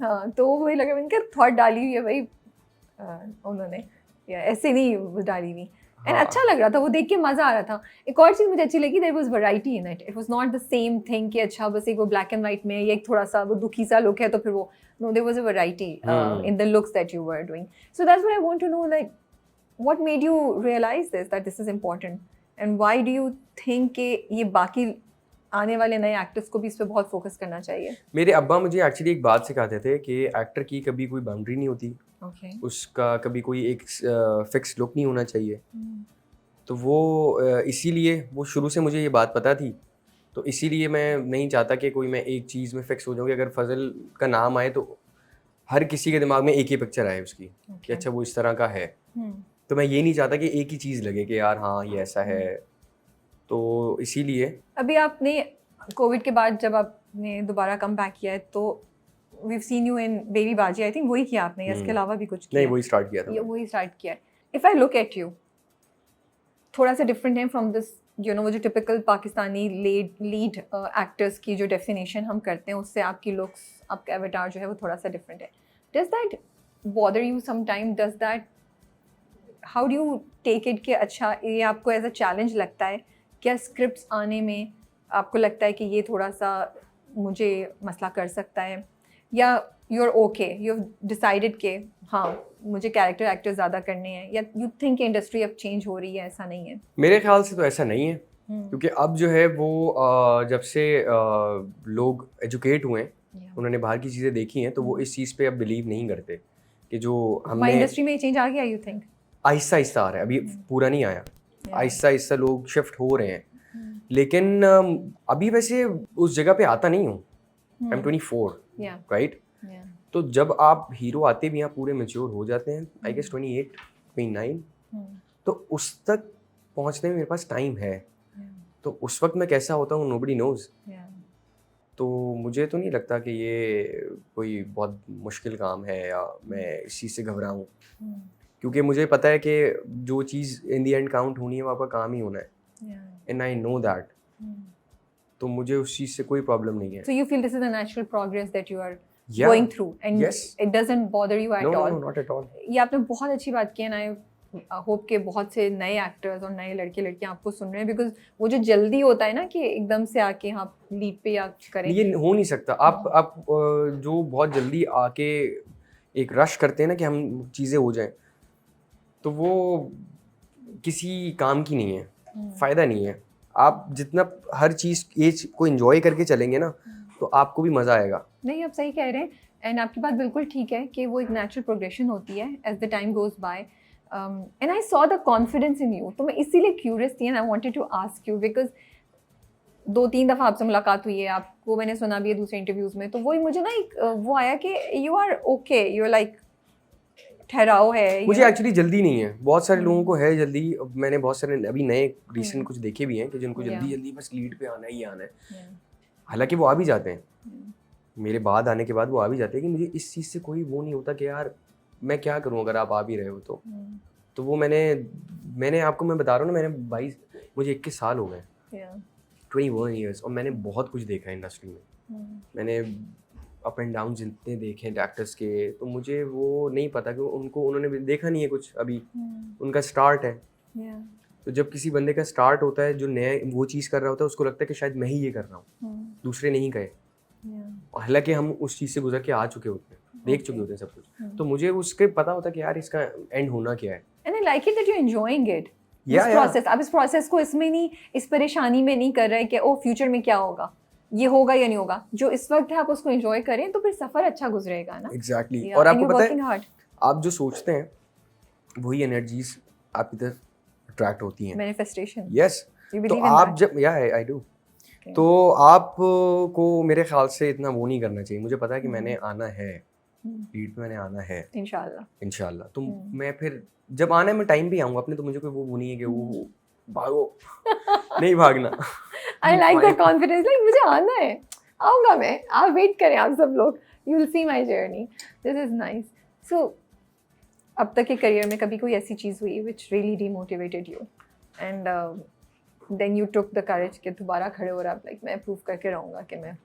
हाँ, तो वही लगा, मैंने कहा थॉट डाली हुई है भाई उन्होंने, या ऐसे नहीं वो डाली हुई। एंड हाँ। अच्छा लग रहा था, वो देख के मजा आ रहा था। एक और चीज मुझे अच्छी लगी, there was variety in it. It was not the same thing कि अच्छा बस एक वो ब्लैक एंड व्हाइट में या एक थोड़ा सा वो दुखी सा लुक है तो फिर वो, no there was a variety in the looks that you were doing. So that's what I want to know, like what made you realize this, that this is important, and why do you think कि ये बाकी आने वाले नए actors को भी इस पे बहुत फोकस करना चाहिए? मेरे अब्बा मुझे एक्चुअली एक बात सिखाते थे कि एक्टर की कभी कोई बाउंड्री नहीं होती, Okay. उसका कभी कोई एक फिक्स लुक नहीं होना चाहिए। तो वो इसीलिए वो शुरू से मुझे ये बात पता थी, तो इसीलिए मैं नहीं चाहता कि कोई मैं एक चीज़ में फिक्स हो जाऊँ कि अगर फजल का नाम आए तो हर किसी के दिमाग में एक ही पिक्चर आए उसकी कि Okay. अच्छा वो इस तरह का है। Hmm. तो मैं ये नहीं चाहता कि एक ही चीज़ लगे कि यार हाँ ये ऐसा है। तो इसीलिए अभी आपने कोविड के बाद जब आपने दोबारा कम बैक किया है तो we've seen you in baby बाजी, आई थिंक वही किया आपने, या इसके अलावा भी कुछ किया? नहीं वही स्टार्ट किया था ये मैंने। वही स्टार्ट किया है। If I look at you, थोड़ा सा डिफरेंट है फ्रॉम दिस, यू नो, वो जो टिपिकल पाकिस्तानी लीड एक्टर्स की जो डेफिनेशन हम करते हैं उससे आपकी लुक्स, आपका एवटार जो है वो थोड़ा सा डिफरेंट है। Does that bother you sometime? Does that, how do you take it कि अच्छा ये आपको एज अ चैलेंज लगता है? क्या स्क्रिप्ट्स आने में आपको लगता है कि ये थोड़ा सा मुझे मसला कर सकता है, या you are okay, you have decided कि हाँ मुझे कैरेक्टर एक्टर ज़्यादा करने हैं, या यू थिंक इंडस्ट्री अब चेंज हो रही है? ऐसा नहीं है। मेरे ख्याल से तो ऐसा नहीं है, क्योंकि अब जो है वो जब से लोग एजुकेट हुए हैं, उन्होंने बाहर की चीज़ें देखी हैं, तो वो इस चीज़ पे अब बिलीव नहीं करते कि जो हमने इंडस्ट्री में चेंज आ गया, यू थिंक? आहिस्ता आहिस्ता आ रहा है, अभी पूरा नहीं आया, आहिस्ता आहिस्ता लोग शिफ्ट हो रहे हैं। लेकिन अभी वैसे उस जगह पे आता नहीं हूँ। I am 24, right? तो जब आप हीरो आते भी यहाँ पूरे मैच्योर हो जाते हैं, आई गेस 28, 29, तो उस तक पहुँचने में मेरे पास टाइम है। तो उस वक्त मैं कैसा होता हूँ नोबडी नोज। तो मुझे तो नहीं लगता कि ये कोई बहुत मुश्किल काम है या मैं इस चीज़ से घबराऊँ, क्योंकि मुझे पता है कि जो चीज़ इन दी एंड काउंट होनी है वो आपका काम ही होना है, एंड आई नो दैट। तो मुझे उस चीज़ से कोई प्रॉब्लम नहीं है। So you feel this is a natural progress that you are Yeah. going through, and Yes. it doesn't bother you at No, all? no, not at all. ये आपने बहुत अच्छी बात की है, ना होप के बहुत से नए एक्टर्स और नए लड़के लड़कियां आपको सुन रहे हैं, बिकॉज वो जो जल्दी होता है ना कि एकदम से आके हाँ लीड पे या करें, ये हो नहीं सकता। आप जो बहुत जल्दी आके एक रश करते हैं ना कि हम चीज़ें हो जाएं, तो वो किसी काम की नहीं है, फ़ायदा नहीं है। आप जितना हर चीज़ एज को एंजॉय करके चलेंगे ना, तो आपको भी मज़ा आएगा। नहीं आप सही कह रहे हैं, एंड आपकी बात बिल्कुल ठीक है कि वो एक नेचुरल प्रोग्रेशन होती है as the time goes by. And I saw the confidence in you, तो मैं इसीलिए क्यूरियस थी and I wanted to ask you, because 2-3 दफ़ा आपसे मुलाकात हुई है, आपको मैंने सुना भी है दूसरे इंटरव्यूज़ में, तो वही मुझे ना एक वो आया कि you are okay, you are like ठहराव है। मुझे एक्चुअली जल्दी नहीं है, बहुत सारे लोगों को है जल्दी। मैंने बहुत सारे अभी नए रिसेंट कुछ देखे भी हैं कि जिनको जल्दी जल्दी बस लीड पे आना ही आना है। हालांकि वो आ भी जाते हैं, मेरे बाद आने के बाद वो आ भी जाते हैं, कि मुझे इस चीज़ से कोई वो नहीं होता कि यार मैं क्या करूं अगर आप आ भी रहे हो तो वो मैंने आपको मैं बता रहा हूँ ना, मैंने मुझे 21 साल हो गए, 21 ईयर्स, और मैंने बहुत कुछ देखा है इंडस्ट्री में। मैंने अप एंड डाउन जितने देखे हैं एक्टर्स के, तो मुझे वो नहीं पता कि उन्होंने देखा नहीं है कुछ अभी, उनका स्टार्ट है। तो जब किसी बंदे का स्टार्ट होता है जो नया वो चीज़ कर रहा होता है, उसको लगता है कि शायद मैं ही ये कर रहा हूँ, दूसरे नहीं गए। हालांकि हम उस चीज़ से गुजर के आ चुके होते हैं, देख चुके होते हैं सब कुछ, तो मुझे उसके पता होता है कि यार इसका एंड होना क्या है। And I like it that you enjoying it, this Yeah, yeah. Process. आप इस प्रोसेस को इसमें नहीं, इस परेशानी में नहीं कर रहे कि ओ फ्यूचर में क्या होगा, ये होगा या नहीं होगा। जो इस वक्त है आप उसको एंजॉय करें, तो फिर सफर अच्छा गुजरेगा ना। एग्जैक्टली। Yeah, और and आपको you're पता working है hard. आप जो सोचते हैं वही एनर्जीज आपकी तरफ अट्रैक्ट होती हैं। Manifestation. यस। You तो believe in आप that? जब आई डू, Okay. तो आप को मेरे ख्याल से इतना वो नहीं करना चाहिए। मुझे पता है कि मैंने आना है, लीड पे मैंने आना है इंशाल्लाह। इंशाल्लाह। तो मैं फिर जब आना है मैं टाइम पे आऊँगा। अपने तो मुझे कोई वो नहीं है कि वो भागो नहीं भागना। I like the confidence, like मुझे आना है, आऊँगा मैं, आप वेट करें आप सब लोग, you will see my journey, this is nice. So अब तक के करियर में कभी कोई ऐसी चीज़ हुई which really demotivated you and then you took the courage कि दोबारा खड़े हो रहा, लाइक मैं प्रूव करके रहूँगा कि मैं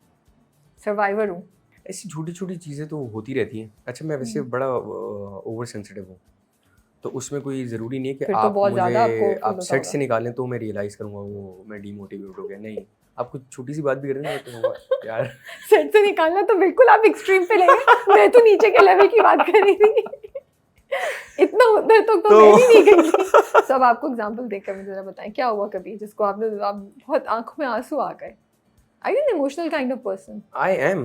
सर्वाइवर हूँ? ऐसी छोटी छोटी चीज़ें तो होती रहती हैं। अच्छा मैं वैसे बड़ा ओवर सेंसिटिव हूँ, तो उसमें कोई ज़रूरी नहीं है कि फिर तो आप बहुत ज़्यादा आपको मुझे फील आप होता सेट से होगा। निकालें तो मैं रियलाइज़ करूँगा वो मैं डीमोटिवेट हो गया। नहीं, आप कुछ छोटी सी बात भी कर देंगे तो कहूँगा यार सेट से निकालना तो बिल्कुल आप एक्सट्रीम पे ले गए, मैं तो नीचे के लेवल की बात कर रही थी। इतना उधर तक तो मैं भी नहीं गई थी। So, अब आपको एग्जांपल देकर मुझे जरा बताएं क्या हुआ कभी जिसको आपने आप बहुत आंखों में आंसू आ गए? Are you an emotional kind of person? I am.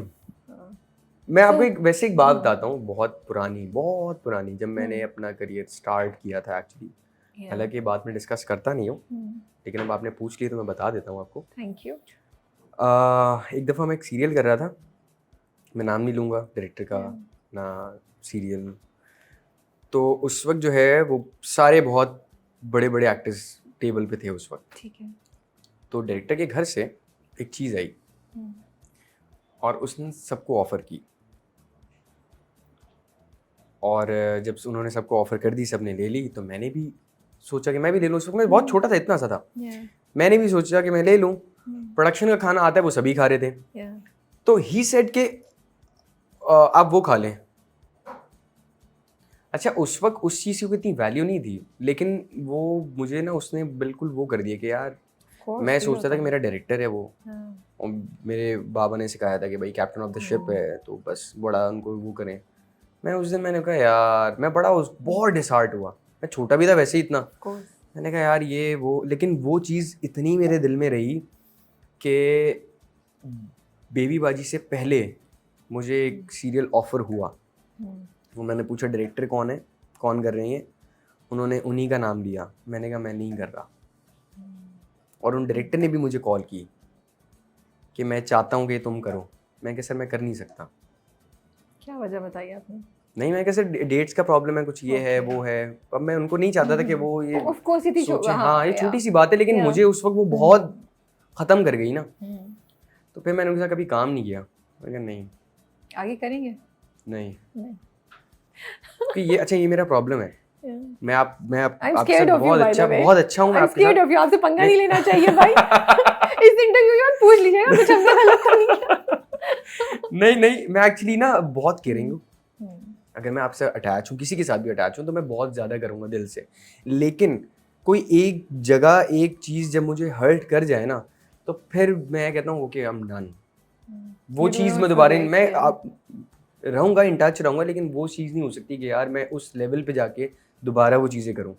मैं आपको So- वैसे एक बात बताता हूँ, बहुत पुरानी जब मैंने अपना करियर स्टार्ट किया था एक्चुअली। Yeah. हालांकि ये बात मैं डिस्कस करता नहीं हूँ, लेकिन अब आपने पूछ लिया तो मैं बता देता हूँ आपको। Thank you. एक दफ़ा मैं एक सीरियल कर रहा था, मैं नाम नहीं लूँगा डायरेक्टर का ना सीरियल। तो उस वक्त जो है वो सारे बहुत बड़े बड़े एक्टर्स टेबल पे थे उस वक्त। ठीक है। तो डायरेक्टर के घर से एक चीज़ आई और उसने सबको ऑफ़र की, और जब उन्होंने सबको ऑफ़र कर दी, सबने ले ली, तो मैंने भी सोचा कि मैं भी ले लूँ। उस वक्त मैं बहुत छोटा था, इतना सा था। Yeah. मैंने भी सोचा कि मैं ले लूँ। प्रोडक्शन का खाना आता है, वो सभी खा रहे थे। Yeah. तो ही सेड के आप वो खा लें। अच्छा उस वक्त उस चीज़ की इतनी वैल्यू नहीं थी, लेकिन वो मुझे ना उसने बिल्कुल वो कर दिया कि यार मैं सोचता था कि मेरा डायरेक्टर है वो, और मेरे बाबा ने सिखाया था कि भाई कैप्टन ऑफ द शिप है तो बस बड़ा उनको वो करें। मैं उस दिन मैंने कहा यार मैं बहुत डिसहार्ट हुआ। मैं छोटा भी था वैसे ही इतना। मैंने कहा यार ये वो, लेकिन वो चीज़ इतनी मेरे दिल में रही कि बेबी बाजी से पहले मुझे एक सीरियल ऑफ़र हुआ। वो मैंने पूछा डायरेक्टर कौन है, कौन कर रही है, उन्होंने उन्हीं का नाम लिया। मैंने कहा मैं नहीं कर रहा। और उन डायरेक्टर ने भी मुझे कॉल की कि मैं चाहता हूँ कि तुम करो। मैं कहा सर मैं कर नहीं सकता। क्या वजह बताई आपने? नहीं मैं कहा सर डेट्स का प्रॉब्लम है, कुछ ये है वो है। अब मैं उनको नहीं चाहता था कि वो ये Of course, ये थी सोचे। हाँ, हाँ ये yeah. छोटी सी बात है, लेकिन Yeah. मुझे उस वक्त वो बहुत ख़त्म कर गई ना। तो फिर मैंने उनके साथ कभी काम नहीं किया। मैं कहा नहीं आगे करेंगे? नहीं, नहीं। कि ये अच्छा ये मेरा प्रॉब्लम है। मैं I'm आपसे scared of you, by the way. बहुत अच्छा हूँ मैं I'm आपके scared साथ। of you. आपसे पंगा नहीं लेना चाहिए भाई। इस इंटरव्यू में पूछ लीजिएगा कुछ हमने गलत तो नहीं किया। नहीं मैं एक्चुअली ना बहुत केयरिंग हूँ। अगर मैं आपसे अटैच हूँ, किसी के साथ भी अटैच हूँ, तो मैं बहुत ज़्यादा करूँगा दिल से। लेकिन कोई एक जगह एक चीज़ जब मुझे हर्ट कर जाए ना, तो फिर मैं कहता हूँ ओके आई एम डन। वो चीज़ मैं दोबारा मैं रहूँगा, इन टच रहूँगा, लेकिन वो चीज़ नहीं हो सकती कि यार मैं उस लेवल पे जाके दोबारा वो चीज़ें करूँ।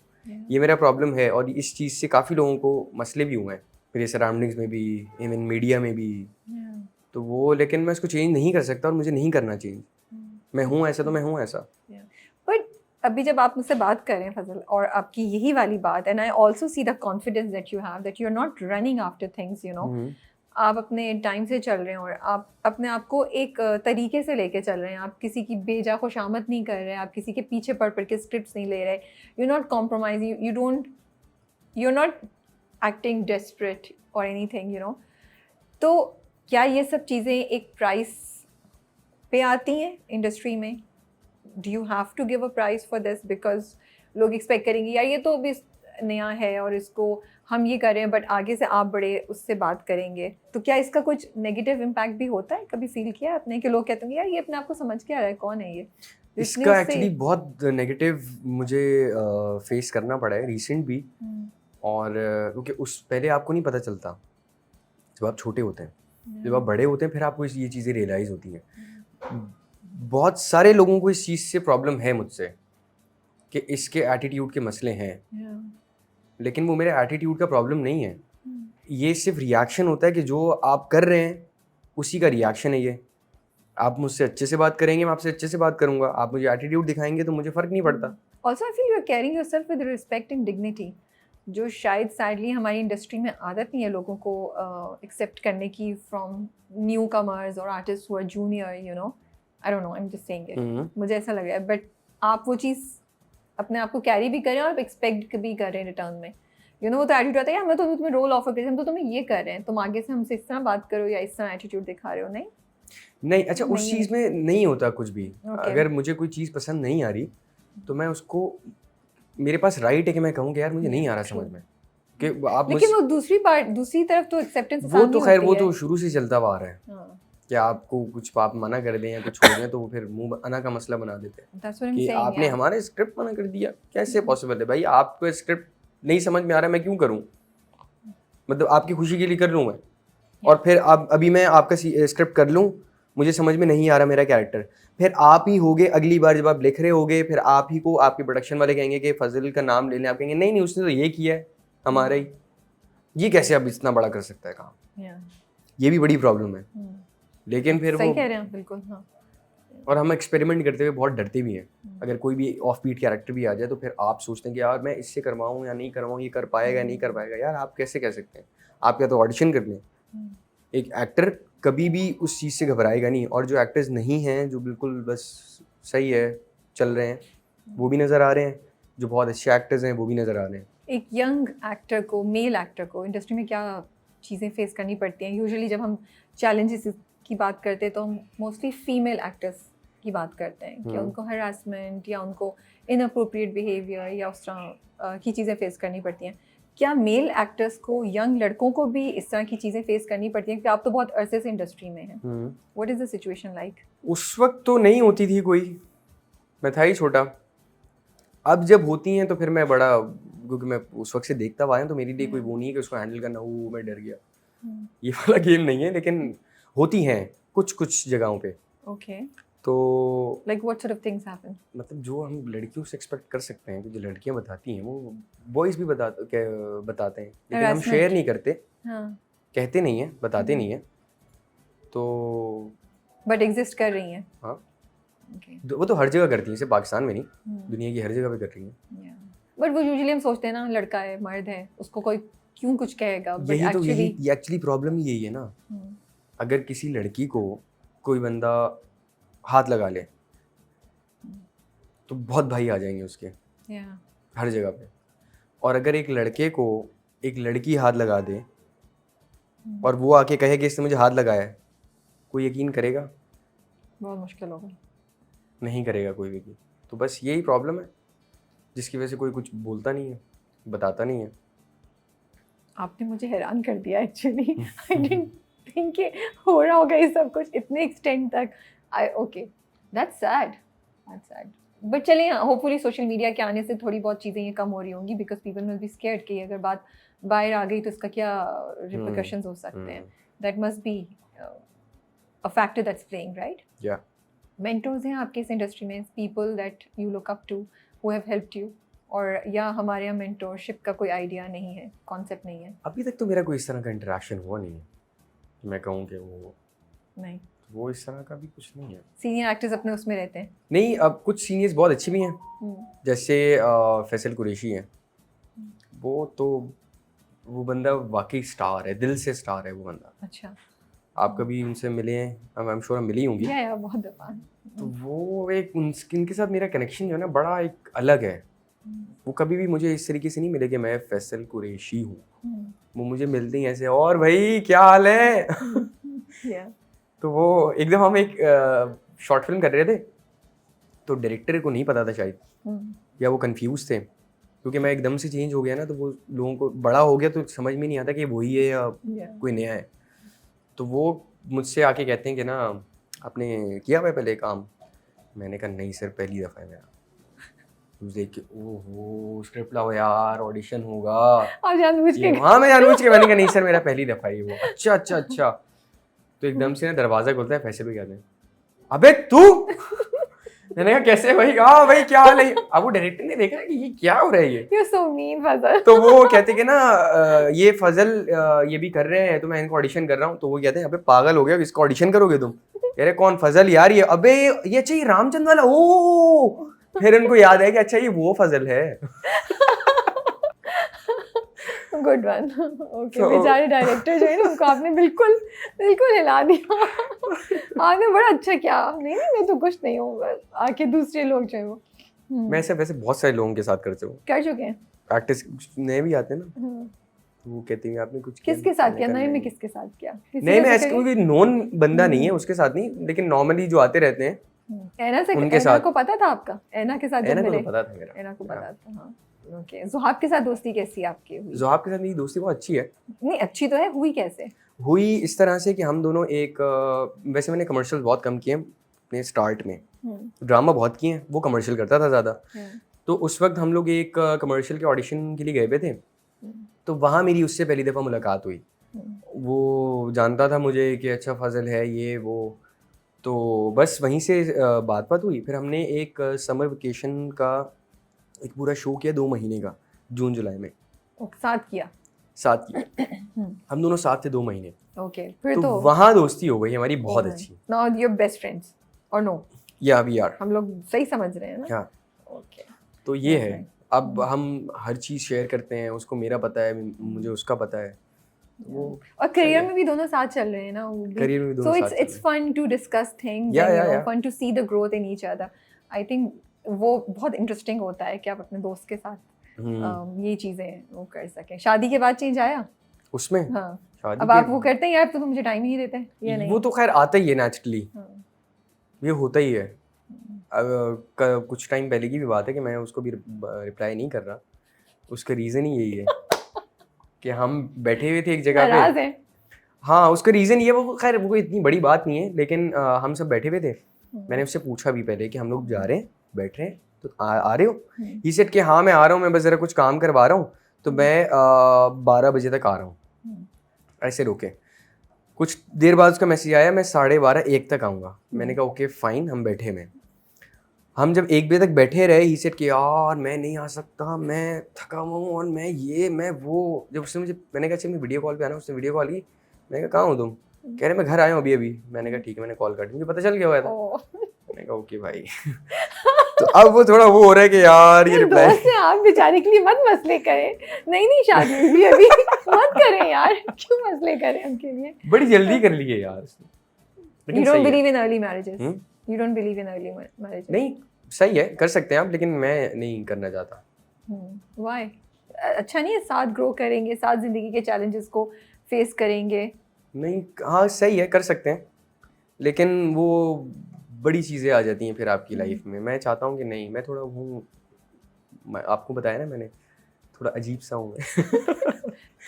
ये मेरा प्रॉब्लम है, और इस चीज़ से काफ़ी लोगों को मसले भी हुए हैं मेरे सराउंडिंग्स में भी, इवन मीडिया में भी। तो वो, लेकिन मैं उसको चेंज नहीं कर सकता और मुझे नहीं करना चेंज। मैं हूँ ऐसा तो मैं हूँ ऐसा। बट अभी जब आप मुझसे बात कर रहे हैं फजल, और आपकी यही वाली बात, and I also see the confidence that you have, that you are not running after things, you know, आप अपने टाइम से चल रहे हैं और आप अपने आप को एक तरीके से लेके चल रहे हैं। आप किसी की बेजा खुशामद नहीं कर रहे हैं, आप किसी के पीछे पड़ के स्क्रिप्ट्स नहीं ले रहे, you not compromising, you are not acting desperate और एनीथिंग, यू नो। तो क्या ये सब चीज़ें एक प्राइस पे आती हैं इंडस्ट्री में? Do you have to give a price for this? Because लोग एक्सपेक्ट करेंगे यार ये तो अभी नया है और इसको हम ये कर रहे हैं, बट आगे से आप बड़े उससे बात करेंगे। तो क्या इसका कुछ नेगेटिव इम्पैक्ट भी होता है? कभी फील किया आपने कि लोग कहते हैं यार ये अपने आप को समझ के आ रहा है, कौन है ये? इसका एक्चुअली बहुत नेगेटिव मुझे फेस करना पड़ा है रिसेंट भी। और क्योंकि उस पहले आपको नहीं पता चलता जब आप छोटे होते हैं, जब आप बड़े होते हैं फिर आपको ये चीज़ें रियलाइज़ होती हैं। बहुत सारे लोगों को इस चीज़ से प्रॉब्लम है मुझसे कि इसके एटीट्यूड के मसले हैं, लेकिन वो मेरे एटीट्यूड का प्रॉब्लम नहीं है। ये सिर्फ रिएक्शन होता है कि जो आप कर रहे हैं उसी का रिएक्शन है ये। आप मुझसे अच्छे से बात करेंगे, मैं आपसे अच्छे से बात करूंगा। आप मुझे एटीट्यूड दिखाएंगे तो मुझे फ़र्क नहीं पड़ता। Also, I feel you are carrying yourself with respect and dignity. जो शायद सैडली हमारी इंडस्ट्री में आदत नहीं है लोगों को एक्सेप्ट करने की फ्रॉम न्यू कमर्स और artist who are junior, you know, I don't know, I am just saying it, मुझे ऐसा लग रहा है। बट आप वो चीज़ अपने आप को कैरी भी करें और एक्सपेक्ट भी कर रहे हैं रिटर्न में, यू नो, वो तो एटीट्यूड आता है, मैं तो तुम्हें रोल ऑफर कर रही हम तो तुम्हें ये कर रहे हैं, तुम आगे से हमसे इस तरह बात करो या इस तरह एटीट्यूड दिखा रहे हो। नहीं नहीं, अच्छा उस चीज़ में नहीं होता कुछ भी। Okay. अगर मुझे कोई चीज़ पसंद नहीं आ रही तो मैं उसको, मेरे पास राइट है कि मैं कहूँ कि यार मुझे नहीं आ रहा समझ में, कि आप लेकिन वो दूसरी तरफ तो एक्सेप्टेंस वो तो खैर वो तो शुरू से चलता हुआ आ रहा है हाँ। कि आपको कुछ आप मना कर दें या कुछ छोड़ दें तो वो फिर मुंह अना का मसला बना देते हैं That's what I'm कि saying, आपने yeah. हमारे स्क्रिप्ट मना कर दिया, कैसे पॉसिबल है भाई? आपको स्क्रिप्ट नहीं समझ में आ रहा है, मैं क्यों करूँ? मतलब आपकी खुशी के लिए कर लूँ मैं, और फिर अब अभी मैं आपका स्क्रिप्ट कर लूँ, मुझे समझ में नहीं आ रहा मेरा कैरेक्टर, फिर आप ही होगे अगली बार जब आप लिख रहे होगे, फिर आप ही को आपके प्रोडक्शन वाले कहेंगे कि फजल का नाम ले लें, आप कहेंगे नहीं नहीं उसने तो ये किया है हमारा ही, ये कैसे अब इतना बड़ा कर सकता है काम? ये भी बड़ी प्रॉब्लम है। लेकिन फिर सही वो कह रहे हैं बिल्कुल, हाँ। और हम एक्सपेरिमेंट करते हुए बहुत डरते भी हैं। अगर कोई भी ऑफ बीट कैरेक्टर भी आ जाए तो फिर आप सोचते हैं कि यार मैं इससे करवाऊँ या नहीं करवाऊँ, ये कर पाएगा या नहीं कर पाएगा। यार आप कैसे कह सकते हैं? आप या तो ऑडिशन कर लें। एक एक्टर कभी भी उस चीज़ से घबराएगा नहीं, और जो एक्टर्स नहीं हैं, जो बिल्कुल बस सही है चल रहे हैं, वो भी नज़र आ रहे हैं, जो बहुत अच्छे एक्टर्स हैं वो भी नज़र आ रहे हैं। एक यंग एक्टर को, मेल एक्टर को इंडस्ट्री में क्या चीज़ें फेस करनी पड़ती हैं? यूजुअली जब हम चैलेंजेस की बात करते हैं तो हम मोस्टली फीमेल एक्टर्स की बात करते हैं कि उनको हरासमेंट या उनको इनअप्रोप्रिएट बिहेवियर या उस तरह की चीज़ें फेस करनी पड़ती हैं। क्या मेल एक्टर्स को, यंग लड़कों को भी इस तरह की चीज़ें फेस करनी पड़ती हैं? क्योंकि आप तो बहुत अरसे से इंडस्ट्री में हैं। What is the situation like? उस वक्त तो नहीं होती थी कोई, मैं था ही छोटा। अब जब होती हैं तो फिर मैं बड़ा, क्योंकि मैं उस वक्त से देखता हुआ आया तो मेरे लिए कोई वो नहीं है कि उसको हैंडल करना, वो मैं डर गया, ये वाला गेम नहीं है। लेकिन होती हैं कुछ जगहों पे। ओके, तो like what sort of things happen? मतलब जो हम लड़कियों से एक्सपेक्ट कर सकते हैं कि जो लड़कियां बताती हैं वो बॉयज़ भी बताते हैं, लेकिन हम शेयर नहीं करते। हाँ, कहते नहीं हैं, बताते नहीं हैं, तो बट एग्जिस्ट कर रही हैं। हाँ, ओके, वो तो हर जगह करती हैं, सिर्फ पाकिस्तान में नहीं, दुनिया की हर जगह पे कर रही हैं। बट वो यूजुअली हम सोचते हैं ना, लड़का है, मर्द है, उसको कोई क्यों कुछ कहेगा, बट यही तो एक्चुअली यही एक्चुअली प्रॉब्लम ही यही है ना। अगर किसी लड़की को कोई बंदा हाथ लगा ले तो बहुत भाई आ जाएंगे उसके हर जगह पे, और अगर एक लड़के को एक लड़की हाथ लगा दे और वो आके कहे कि इसने मुझे हाथ लगाया है, कोई यकीन करेगा? बहुत मुश्किल होगा, नहीं करेगा कोई भी। तो बस यही प्रॉब्लम है जिसकी वजह से कोई कुछ बोलता नहीं है, बताता नहीं है। आपने मुझे हैरान कर दिया एक्चुअली। आई डिडंट थिंक कि हो रहा होगा ये सब कुछ इतने एक्सटेंड तक। ओके, दैट्स सैड, बट चलिए, होपफुली सोशल मीडिया के आने से थोड़ी बहुत चीज़ें ये कम हो रही होंगी, because people will be scared कि अगर बात बाहर आ गई तो इसका क्या रिपरकशंस हो सकते हैं। That must be a factor that's playing, right? या मेंटर्स हैं आपके इस इंडस्ट्री में, people that you look up to who have helped you, और या हमारे यहाँ मेंटोरशिप का कोई आइडिया नहीं है, कॉन्सेप्ट नहीं है? अभी तक तो मेरा कोई इस तरह का इंटरेक्शन हुआ नहीं है कि मैं कहूँ कि नहीं, वो इस तरह का भी कुछ नहीं है। सीनियर एक्टर्स अपने उसमें रहते हैं। नहीं, अब कुछ सीनियर्स बहुत अच्छे भी हैं, जैसे फैसल कुरैशी हैं, वो बंदा वाकई स्टार है, दिल से स्टार है वो बंदा। अच्छा, आप कभी उनसे मिले हैं? आई एम श्योर हम मिली होंगी। या बहुत दफा। तो वो एक उनके साथ मेरा कनेक्शन जो है ना बड़ा एक अलग है। वो कभी भी मुझे इस तरीके से नहीं मिले कि मैं फैसल कुरैशी हूँ। वो मुझे मिलते ही ऐसे, और भाई क्या हाल है? तो वो एकदम, हम एक शॉर्ट फिल्म कर रहे थे तो डायरेक्टर को नहीं पता था शायद, या वो कंफ्यूज थे, क्योंकि मैं एकदम से चेंज हो गया ना, तो वो लोगों को बड़ा हो गया तो समझ में नहीं आता कि वही है या कोई नया है। तो वो मुझसे आके कहते हैं कि ना आपने किया हुआ है पहले काम? मैंने कहा नहीं सर, पहली दफ़ा है मेरा। देख के ओहो स्क्रिप्ट लाओ यार, ऑडिशन होगा। आप जानबूझ के? हाँ, मैं जानबूझ के। मैंने कहा नहीं सर, मेरा पहली दफ़ा ही। वो अच्छा। तो एकदम से ना दरवाज़ा खुलता है, फैसल भी कहते हैं अबे तू। मैंने कहा कैसे भाई? हाँ भाई क्या हाल है? अब वो डायरेक्टर ने देखा कि ये क्या हो रहा है ये। You're so mean, फजल। तो वो कहते कि ना ये फजल ये भी कर रहे हैं तो मैं इनको ऑडिशन कर रहा हूँ। तो वो कहते हैं अबे पागल हो गया, इसको ऑडिशन करोगे तुम? कह रहे कौन? फजल यार ये। अबे ये अच्छा ये रामचंद्र वाला। ओ फिर उनको याद है कि अच्छा ये वो फजल है। Good one. ओके, So- बेचारे डायरेक्टर जो है ना उनको आपने बिल्कुल बिल्कुल हिला दिया। आपने बड़ा अच्छा किया। नहीं नहीं, मैं तो कुछ नहीं हूँ, बस आके दूसरे लोग जो है वो मैं ऐसे वैसे बहुत सारे लोगों के साथ करते हूँ, कर चुके हैं। आर्टिस्ट नए भी आते हैं ना, हाँ। तो वो कहते हैं आपने कुछ किया किसके साथ मैंने किया? कहा, नए में नहीं किसके साथ किया? किसी नहीं, का मैं जिक्र ऐसे नहीं? कोई नॉन बंदा नहीं है उसके साथ नहीं, लेकिन नॉर्मली जो आते रहते हैं ऐना से, उनके ऐना साथ। को पता था आपका? ऐना के साथ जब ऐना को मिले? तो पता था मेरा। ऐना को हाँ। पता था, हाँ। ओके, ज़ुहाब के साथ दोस्ती कैसी आपकी हुई? ज़ुहाब के साथ मेरी दोस्ती बहुत अच्छी है। नहीं, अच्छी तो है, हुई कैसे? हुई इस तरह से कि हम दोनों एक वैसे मैंने कमर्शियल बहुत कम किए हैं अपने स्टार्ट में, ड्रामा बहुत किए हैं, वो कमर्शियल करता था ज़्यादा। तो उस वक्त हम लोग एक कमर्शियल के ऑडिशन के लिए गए हुए थे, तो वहाँ मेरी उससे पहली दफ़ा मुलाकात हुई। वो जानता था मुझे कि अच्छा फजल है ये वो, तो बस वहीं से बात हुई। फिर हमने एक समर वेकेशन का एक पूरा शो किया 2 महीने का, जून जुलाई में साथ किया? साथ किया, हम दोनों साथ थे 2 महीने। ओके, फिर तो तो वहाँ दोस्ती हो गई हमारी बहुत अच्छी। Now you are best friends और नो? या वी आर, हम लोग सही समझ रहे हैं ना? हाँ। ओके, तो ये That's है, nice. अब हम हर चीज़ शेयर करते हैं, उसको मेरा पता है, मुझे उसका पता है। वो और करियर में भी दोनों साथ चल रहे हैं ना, वो भी। करियर में भी दोनों So साथ it's fun to discuss things Yeah, and yeah, yeah. fun to see the growth in each other. I think वो बहुत इंटरेस्टिंग होता है कि आप अपने दोस्त के साथ ये चीजें वो कर सकें। शादी के बाद चेंज आया उसमें। हाँ, शादी अब आप वो करते हैं यार, तो मुझे टाइम ही नहीं देते ये नहीं? वो तो खैर आता ही है नेचुरली, हाँ। ये होता ही है। अब कुछ टाइम पहले की भी बात है कि मैं उसको भी रिप्लाई नहीं कर रहा, उसका रीज़न ही यही है कि हम बैठे हुए थे एक जगह नाराज पे। है? हाँ, उसका रीज़न ये, वो खैर वो कोई इतनी बड़ी बात नहीं है, लेकिन हम सब बैठे हुए थे। मैंने उससे पूछा भी पहले कि हम लोग जा रहे हैं, बैठ रहे हैं, तो आ रहे हो? ही सेड कि हाँ मैं आ रहा हूँ, मैं बस ज़रा कुछ काम करवा रहा हूँ, तो मैं 12 बजे तक आ रहा हूँ। ऐसे रोके, कुछ देर बाद उसका मैसेज आया, मैं 12:30 1 तक आऊँगा। मैंने कहा ओके फाइन, हम बैठे में। हम जब 1 बजे तक बैठे रहे, ही सेड कि यार मैं नहीं आ सकता, मैं थका हुआ हूँ और मैं ये मैं वो। जब उसने मुझे, मैंने कहा अच्छा मैं वीडियो कॉल पे आना, उसने वीडियो कॉल की। मैंने कहा कहाँ हो तुम? कह रहे मैं घर आया हूँ अभी अभी। मैंने कहा ठीक है, मैंने कॉल कर दी, मुझे पता चल गया हुआ था। मैंने कहा ओके भाई। तो अब वो थोड़ा वो हो रहा है कि यार ये रिप्लाई, दोस्त है आप, बेचारे के लिए मत मसले करें। नहीं शादी हुई अभी मत करें यार, क्यों मसले करें उनके लिए? बड़ी जल्दी कर लिए यार। You लेकिन don't सही है। believe in early marriages? Hmm? You don't believe in early marriages? नहीं सही है, कर सकते हैं आप, लेकिन मैं नहीं करना चाहता। Why? अच्छा नहीं है? साथ ग्रो करेंगे, साथ जिंदगी के चैलेंजेस को फेस करेंगे। नहीं हाँ सही है, कर सकते हैं, लेकिन वो बड़ी चीज़ें आ जाती हैं फिर आपकी लाइफ में। मैं चाहता हूँ कि नहीं, मैं थोड़ा हूँ, आपको बताया ना मैंने, थोड़ा अजीब सा हूँ मैं।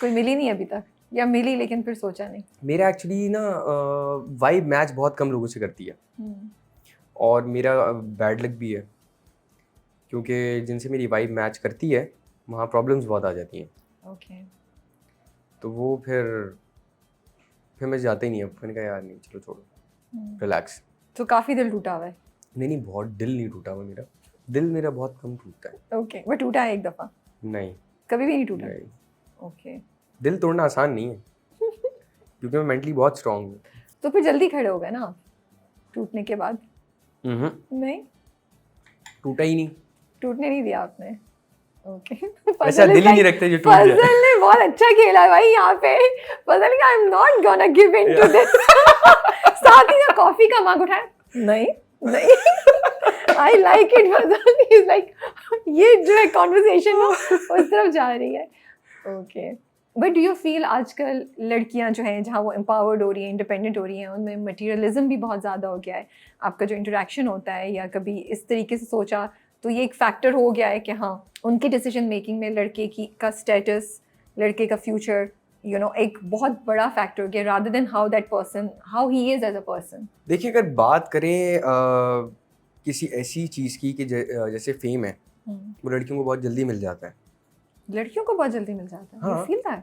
कोई मिली नहीं अभी तक, या मिली लेकिन फिर सोचा नहीं? मेरा एक्चुअली ना वाइब मैच बहुत कम लोगों से करती है, और मेरा बैड लक भी है, क्योंकि जिनसे मेरी वाइब मैच करती है वहाँ प्रॉब्लम्स बहुत आ जाती हैं। ओके। तो वो फिर मैं जाता ही नहीं। अब मैंने कहा यार नहीं, चलो छोड़ो, रिलैक्स। तो काफी दिल टूटा हुआ है? नहीं बहुत दिल नहीं टूटा हुआ मेरा, दिल मेरा बहुत कम टूटता है। ओके, वो टूटा है एक दफा? नहीं कभी भी नहीं टूटा? नहीं, ओके। दिल तोड़ना आसान नहीं है, क्योंकि मैं मेंटली बहुत स्ट्रांग हूँ। तो फिर जल्दी खड़े हो गए ना आप टूटने के बाद? नहीं टूटा ही नहीं, टूटने नहीं दिया आपने? ओके। ऐसा दिल ही नहीं रखते जो टूट जाए। फजल ने बहुत अच्छा खेला है भाई यहाँ पे। फजल का I am not gonna give in to this. साथ ही ना कॉफी का मग उठाया, नहीं नहीं। I like it. Fazal is like, ये जो है कॉन्वर्सेशन ना उस तरफ जा रही है। Okay, but do you feel आजकल लड़कियां जो हैं, जहाँ वो एम्पावर्ड हो रही हैं, इंडिपेंडेंट हो रही हैं, उनमें मटीरियलिज्म भी बहुत ज़्यादा हो गया है? आपका जो इंटरेक्शन होता है, या कभी इस तरीके से सोचा तो ये एक फैक्टर हो गया है कि हाँ उनकी डिसीजन मेकिंग में लड़के की का स्टेटस, लड़के का फ्यूचर एक बहुत बड़ा फैक्टर हो गया, rather than how that person, how he is as a person? देखिए अगर बात करें किसी ऐसी चीज़ की कि जैसे फेम है, वो लड़कियों को बहुत जल्दी मिल जाता है। लड़कियों को बहुत जल्दी मिल जाता है? हाँ। You feel that?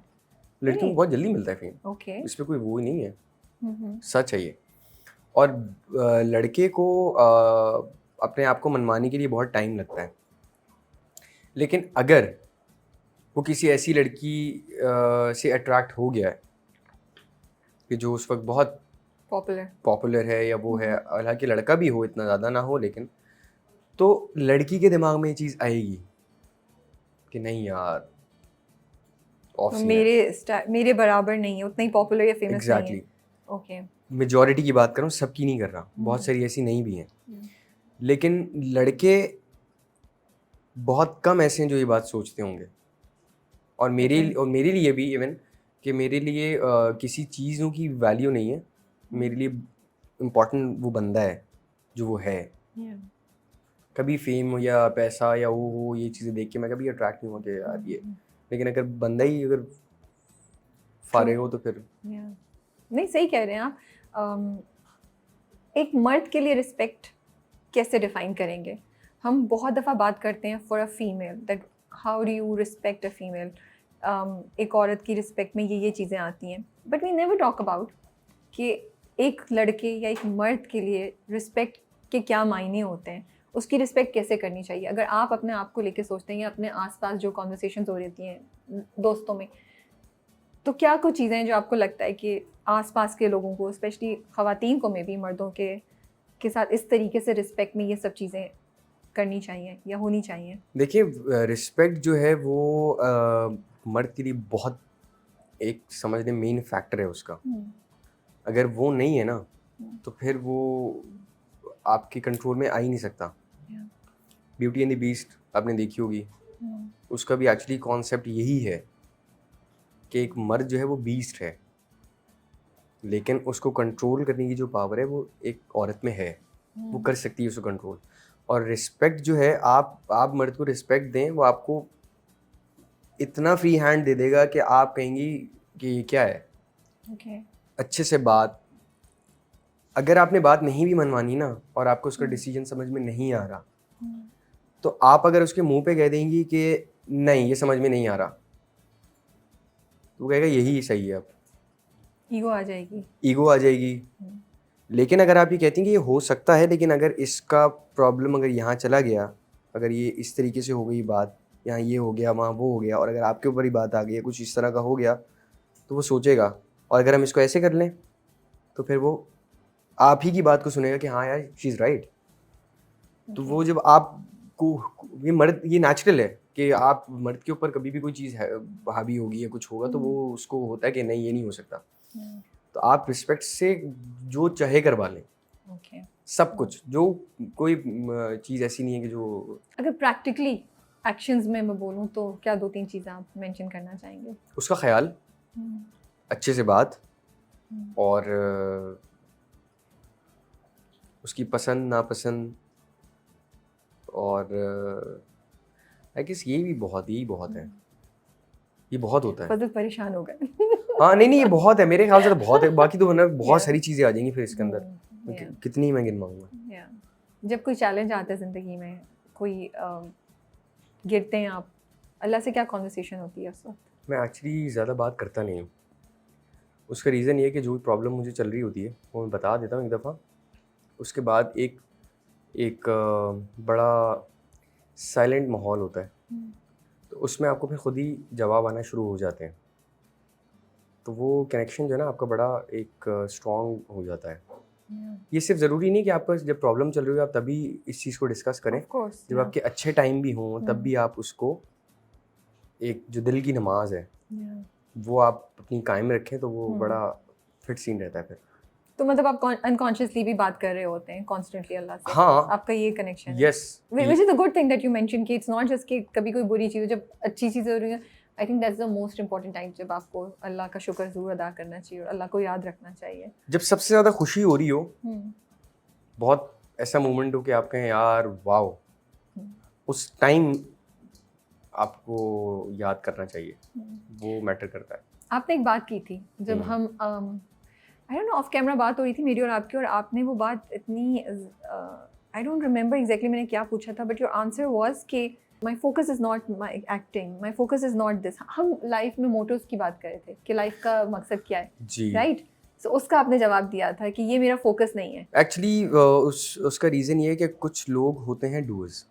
लड़कियों को बहुत जल्दी मिलता है फेम, ओके। इस पर कोई वो ही नहीं है, सच है ये। और लड़के को अपने आप को मनवाने के लिए बहुत टाइम लगता है, लेकिन अगर वो किसी ऐसी लड़की से अट्रैक्ट हो गया है कि जो उस वक्त बहुत पॉपुलर है या वो है, हालांकि लड़का भी हो, इतना ज़्यादा ना हो, लेकिन तो लड़की के दिमाग में ये चीज़ आएगी कि नहीं यार ऑफ सीन मेरे बराबर नहीं है, उतना ही पॉपुलर या फेमस नहीं है। एग्जैक्टली। ओके। मेजॉरिटी की बात करूँ, सबकी नहीं कर रहा, बहुत सारी ऐसी नहीं भी हैं, लेकिन लड़के बहुत कम ऐसे हैं जो ये बात सोचते होंगे। और मेरे लिए भी इवन कि मेरे लिए किसी चीज़ों की वैल्यू नहीं है, मेरे लिए इम्पोर्टेंट वो बंदा है जो वो है। कभी फेम हो या पैसा या वो हो, ये चीज़ें देख के मैं कभी अट्रैक्ट नहीं हुआ कि यार ये, लेकिन अगर बंदा ही अगर फारे हो तो फिर नहीं, सही कह रहे हैं आप। एक मर्द के लिए रिस्पेक्ट कैसे डिफाइन करेंगे? हम बहुत दफ़ा बात करते हैं for a female, that how do you respect a female. एक औरत की रिस्पेक्ट में ये चीज़ें आती हैं, but we never talk about कि एक लड़के या एक मर्द के लिए रिस्पेक्ट के क्या मायने होते हैं, उसकी रिस्पेक्ट कैसे करनी चाहिए। अगर आप अपने आप को लेके सोचते हैं या अपने आसपास जो कॉन्वर्सेशंस हो रही हैं दोस्तों में, तो क्या कुछ चीज़ें हैं जो आपको लगता है कि आसपास के लोगों को, स्पेशली ख़वातीन को में भी, मर्दों के साथ इस तरीके से रिस्पेक्ट में ये सब चीज़ें करनी चाहिए या होनी चाहिए? देखिए, रिस्पेक्ट जो है वो मर्द के लिए बहुत एक समझ लें मेन फैक्टर है उसका। अगर वो नहीं है ना तो फिर वो आपके कंट्रोल में आ ही नहीं सकता। ब्यूटी एंड द बीस्ट आपने देखी होगी, उसका भी एक्चुअली कॉन्सेप्ट यही है कि एक मर्द जो है वो बीस्ट है, लेकिन उसको कंट्रोल करने की जो पावर है वो एक औरत में है, वो कर सकती है उसको कंट्रोल। और रिस्पेक्ट जो है, आप मर्द को रिस्पेक्ट दें, वो आपको इतना फ्री हैंड दे देगा कि आप कहेंगी कि ये क्या है। अच्छे से बात, अगर आपने बात नहीं भी मनवानी ना और आपको उसका डिसीजन समझ में नहीं आ रहा, तो आप अगर उसके मुंह पे कह देंगी कि नहीं ये समझ में नहीं आ रहा, तो वो कहेगा यही सही है। अब ईगो आ जाएगी, ईगो आ जाएगी। लेकिन अगर आप ये कहती हैं कि ये हो सकता है, लेकिन अगर इसका प्रॉब्लम अगर यहाँ चला गया, अगर ये इस तरीके से हो गई बात, यहाँ ये हो गया वहाँ वो हो गया, और अगर आपके ऊपर ही बात आ गई है, कुछ इस तरह का हो गया, तो वो सोचेगा। और अगर हम इसको ऐसे कर लें तो फिर वो आप ही की बात को सुनेगा कि हाँ यार शी इज़ राइट। तो वो जब आपको ये नेचुरल है कि आप मर्द के ऊपर कभी भी कोई चीज़ हावी होगी या कुछ होगा तो वो उसको होता है कि नहीं ये नहीं हो सकता। तो आप रिस्पेक्ट से जो चाहे करवा लें, सब कुछ, जो कोई चीज़ ऐसी नहीं है कि जो। अगर प्रैक्टिकली एक्शंस में मैं बोलूँ तो क्या 2-3 चीज़ें आप मेंशन करना चाहेंगे? उसका ख्याल, अच्छे से बात, और उसकी पसंद नापसंद, और आई गेस यही बहुत है, ये बहुत होता है। फजल परेशान हो गए। हाँ नहीं ये बहुत है, मेरे ख्याल से तो बहुत है, बाकी तो वरना बहुत सारी चीज़ें आ जाएंगी फिर इसके अंदर, कितनी मैं गिनवाऊंगा। जब कोई चैलेंज आता है ज़िंदगी में, कोई गिरते हैं आप, अल्लाह से क्या कॉन्वर्सेशन होती है उस वक्त? मैं एक्चुअली ज़्यादा बात करता नहीं हूँ। उसका रीज़न ये है कि जो प्रॉब्लम मुझे चल रही होती है वो मैं बता देता हूँ एक दफ़ा, उसके बाद एक बड़ा साइलेंट माहौल होता है, तो उसमें आपको फिर खुद ही जवाब आना शुरू हो जाते हैं, तो वो कनेक्शन जो है ना आपका बड़ा एक स्ट्रॉन्ग हो जाता है। ये सिर्फ ज़रूरी नहीं कि आपका जब प्रॉब्लम चल रही हो आप तभी इस चीज़ को डिस्कस करें, जब आपके अच्छे टाइम भी हों तब भी आप उसको, एक जो दिल की नमाज है वो आप अपनी कायम रखें, तो वो बड़ा फिट सीन रहता है फिर। तो मतलब आप अनकॉन्शियसली भी बात कर रहे होते हैं कॉन्स्टेंटली अल्लाह से? हाँ, आपका ये कनेक्शन है। Yes, which is a good thing that you mention कि इट्स नॉट जस्ट कि कभी कोई बुरी चीज़, जब अच्छी चीज़ें हो रही हैं, I think that's the most important time, जब आपको अल्लाह का शुक्र ज़रूर अदा करना चाहिए और अल्लाह को याद रखना चाहिए। जब सबसे ज़्यादा खुशी हो रही हो, बहुत ऐसा मोमेंट हो कि आप कहें यार वाओ, उस टाइम आपको याद करना चाहिए, वो मैटर करता है। आपने एक बात की थी जब हम आई डोंट नो ऑफ कैमरा बात हो रही थी मेरी और आपकी, और आपने वो बात इतनी आई डोंट रिमेंबर एग्जैक्टली मैंने क्या पूछा था, बट योर आंसर वाज कि my focus is not my acting, my focus is not this. हम लाइफ में मोटोस की बात कर रहे थे कि लाइफ का मकसद क्या है, राइट? सो उसका आपने जवाब दिया था कि ये मेरा फोकस नहीं है। एक्चुअली उसका रीज़न ये है कि कुछ लोग होते हैं डूअर्स,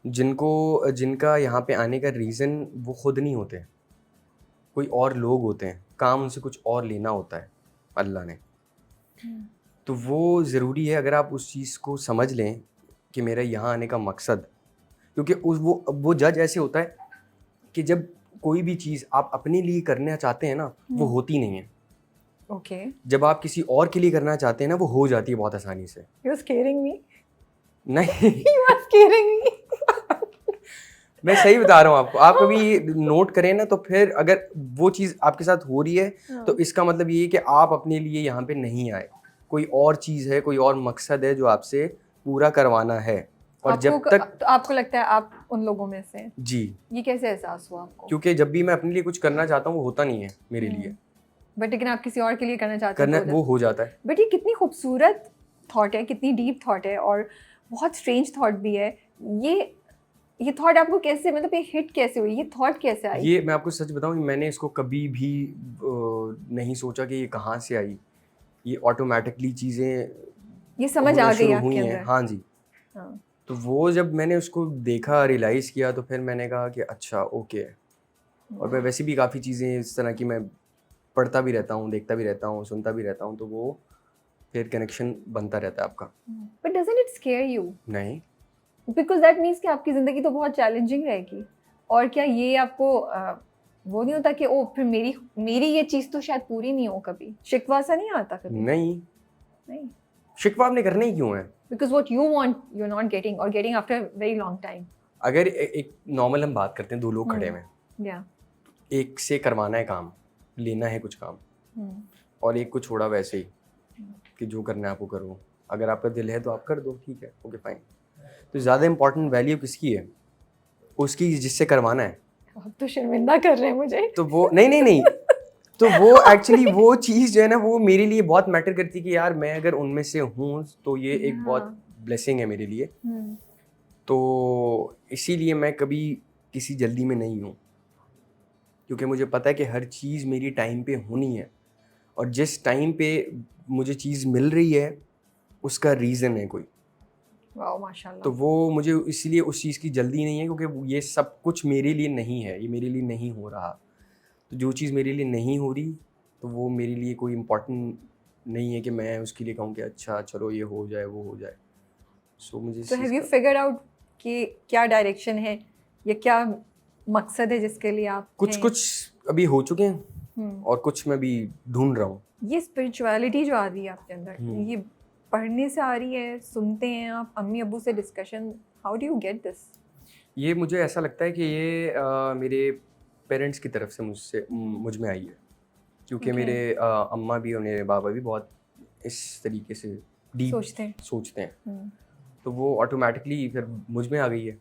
जिनका यहाँ पे आने का रीज़न वो खुद नहीं होते, कोई और लोग होते हैं, काम उनसे कुछ और लेना होता है अल्लाह ने। तो वो ज़रूरी है, अगर आप उस चीज़ को समझ लें कि मेरा यहाँ आने का मकसद, क्योंकि वो जज ऐसे होता है कि जब कोई भी चीज़ आप अपने लिए करना चाहते हैं ना, वो होती नहीं है। ओके, जब आप किसी और के लिए करना चाहते हैं ना, वो हो जाती है बहुत आसानी से। यू आर स्केयरिंग मी, नहीं यू आर स्केयरिंग मी। मैं सही बता रहा हूँ आपको। आप कभी नोट करें ना, तो फिर अगर वो चीज़ आपके साथ हो रही है, तो इसका मतलब ये है कि आप अपने लिए यहाँ पे नहीं आए। कोई और चीज़ है, कोई और मकसद है जो आपसे पूरा करवाना है। और जब तक तो आपको लगता है आप उन लोगों में से हैं? जी, ये कैसे एहसास हुआ आपको? क्योंकि जब भी मैं अपने लिए कुछ करना चाहता हूँ, वो होता नहीं है मेरे लिए। बट लेकिन आप किसी और के लिए करना चाहते हैं करना वो हो जाता है। बट ये कितनी खूबसूरत थॉट है, कितनी डीप थॉट है और बहुत स्ट्रेंज थॉट भी है। ये थॉट आपको कैसे, मतलब ये हिट कैसे हुई, ये थॉट कैसे आई? ये मैं आपको सच बताऊं, मैंने इसको कभी भी नहीं सोचा कि ये कहाँ से आई। ये ऑटोमेटिकली चीज़ें ये समझ होना आ गई शुरू आपके हुई हैं। अंदर? हाँ जी। हाँ। तो वो जब मैंने उसको देखा, रियलाइज़ किया, तो फिर मैंने कहा कि अच्छा ओके। और मैं वैसे भी काफ़ी चीज़ें इस तरह की मैं पढ़ता भी रहता हूँ, देखता भी रहता हूँ, सुनता भी रहता हूँ, तो वो फिर कनेक्शन बनता रहता है आपका। But doesn't it square you? नहीं, बिकॉज दैट मीन्स कि आपकी ज़िंदगी तो बहुत चैलेंजिंग रहेगी। और क्या ये आपको वो नहीं होता कि ओ फिर मेरी ये चीज़ तो शायद पूरी नहीं हो कभी? शिकवा सा नहीं आता कभी? नहीं, नहीं। शिकवा आपने करने ही क्यों है? Because what you want you are not getting, और getting after very long time. अगर एक नॉर्मल हम बात करते हैं, दो लोग खड़े हैं, या एक से करवाना है काम, लेना है कुछ काम, और एक को छोड़ा वैसे ही कि जो करना है आपको करो। अगर आपका दिल है तो आप कर दो, ठीक है, ओके फाइन। तो ज़्यादा इंपॉर्टेंट वैल्यू किसकी है? उसकी जिससे करवाना है। आप तो शर्मिंदा कर रहे हैं मुझे। तो वो नहीं तो वो एक्चुअली वो चीज़ जो है ना, वो मेरे लिए बहुत मैटर करती है कि यार मैं अगर उनमें से हूँ तो ये एक बहुत ब्लेसिंग है मेरे लिए। तो इसीलिए मैं कभी किसी जल्दी में नहीं हूँ, क्योंकि मुझे पता है कि हर चीज़ मेरी टाइम पे होनी है, और जिस टाइम पे मुझे चीज़ मिल रही है उसका रीज़न है कोई। वाह माशाल्लाह। तो वो मुझे इसलिए उस चीज़ की जल्दी नहीं है, क्योंकि ये सब कुछ मेरे लिए नहीं है, ये मेरे लिए नहीं हो रहा। तो जो चीज़ मेरे लिए नहीं हो रही, तो वो मेरे लिए कोई इम्पोर्टेंट नहीं है कि मैं उसके लिए कहूँ कि अच्छा चलो ये हो जाए, वो हो जाए। सो मुझे तो हैव यू फिगर्ड आउट कि क्या डायरेक्शन है या क्या मकसद है जिसके लिए आप कुछ हैं? कुछ अभी हो चुके हैं और कुछ मैं भी ढूंढ रहा हूँ। ये स्पिरिचुअलिटी जो आ रही है आपके अंदर, ये पढ़ने से आ रही है, सुनते हैं आप, अम्मी अब्बू से discussion, how do you get this? ये मुझे ऐसा लगता है कि ये मेरे पेरेंट्स की तरफ से मुझ में आई है, क्योंकि मेरे अम्मा भी और मेरे बाबा भी बहुत इस तरीके से डीप सोचते हैं। तो वो ऑटोमेटिकली फिर मुझ में आ गई है।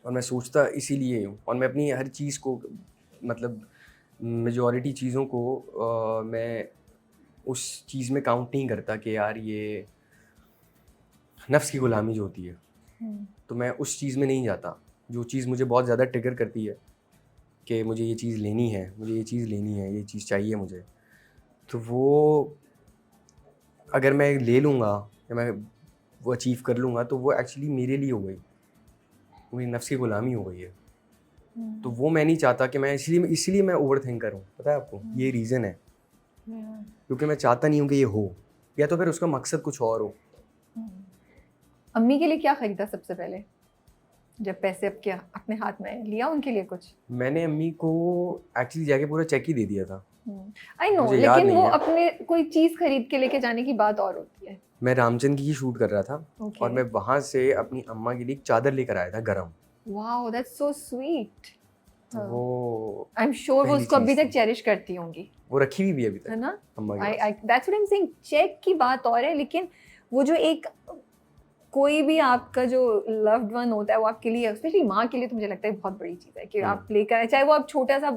और मैं सोचता इसीलिए हूँ, और मैं अपनी हर चीज़ को, मतलब मेजॉरिटी चीज़ों को मैं उस चीज़ में काउंट नहीं करता कि यार ये नफ्स की गुलामी जो होती है, तो मैं उस चीज़ में नहीं जाता। जो चीज़ मुझे बहुत ज़्यादा ट्रिगर करती है कि मुझे ये चीज़ लेनी है, मुझे ये चीज़ लेनी है, ये चीज़ चाहिए मुझे, तो वो अगर मैं ले लूँगा या मैं वो अचीव कर लूँगा, तो वो एक्चुअली मेरे लिए हो गई, मेरी नफ्स की गुलामी हो गई है। तो वो मैं नहीं चाहता कि मैं इसीलिए मैं ओवर थिंकर हूँ, पता है आपको? ये रीज़न है, क्योंकि मैं चाहता नहीं हूँ कि ये हो, या तो फिर उसका मकसद कुछ और हो। अम्मी के लिए क्या खरीदा सबसे पहले जब पैसे आपके अपने हाथ में लिया? उनके लिए कुछ? मैंने अम्मी को एक्चुअली जाके पूरा चेक ही दे दिया था। आई नो, लेकिन वो अपने कोई चीज़ खरीद के लेके जाने की बात और होती है। मैं रामचंद्र की शूट कर रहा था, और मैं वहाँ से अपनी अम्मा के लिए एक चादर लेकर आया था गरम। Wow, that's so sweet. वो आई एम श्योर वो उसको अभी तक चेरिश करती होंगी। वो रखी हुई भी अभी तक है ना? अम्मा के पास। That's what I am saying, check की बात और है, लेकिन वो जो एक कोई भी आपका जो लव्ड वन होता है, वो आपके लिए, स्पेशली माँ के लिए, तो मुझे लगता है बहुत बड़ी चीज़ है कि आप लेकर आए, चाहे वो आप छोटा सा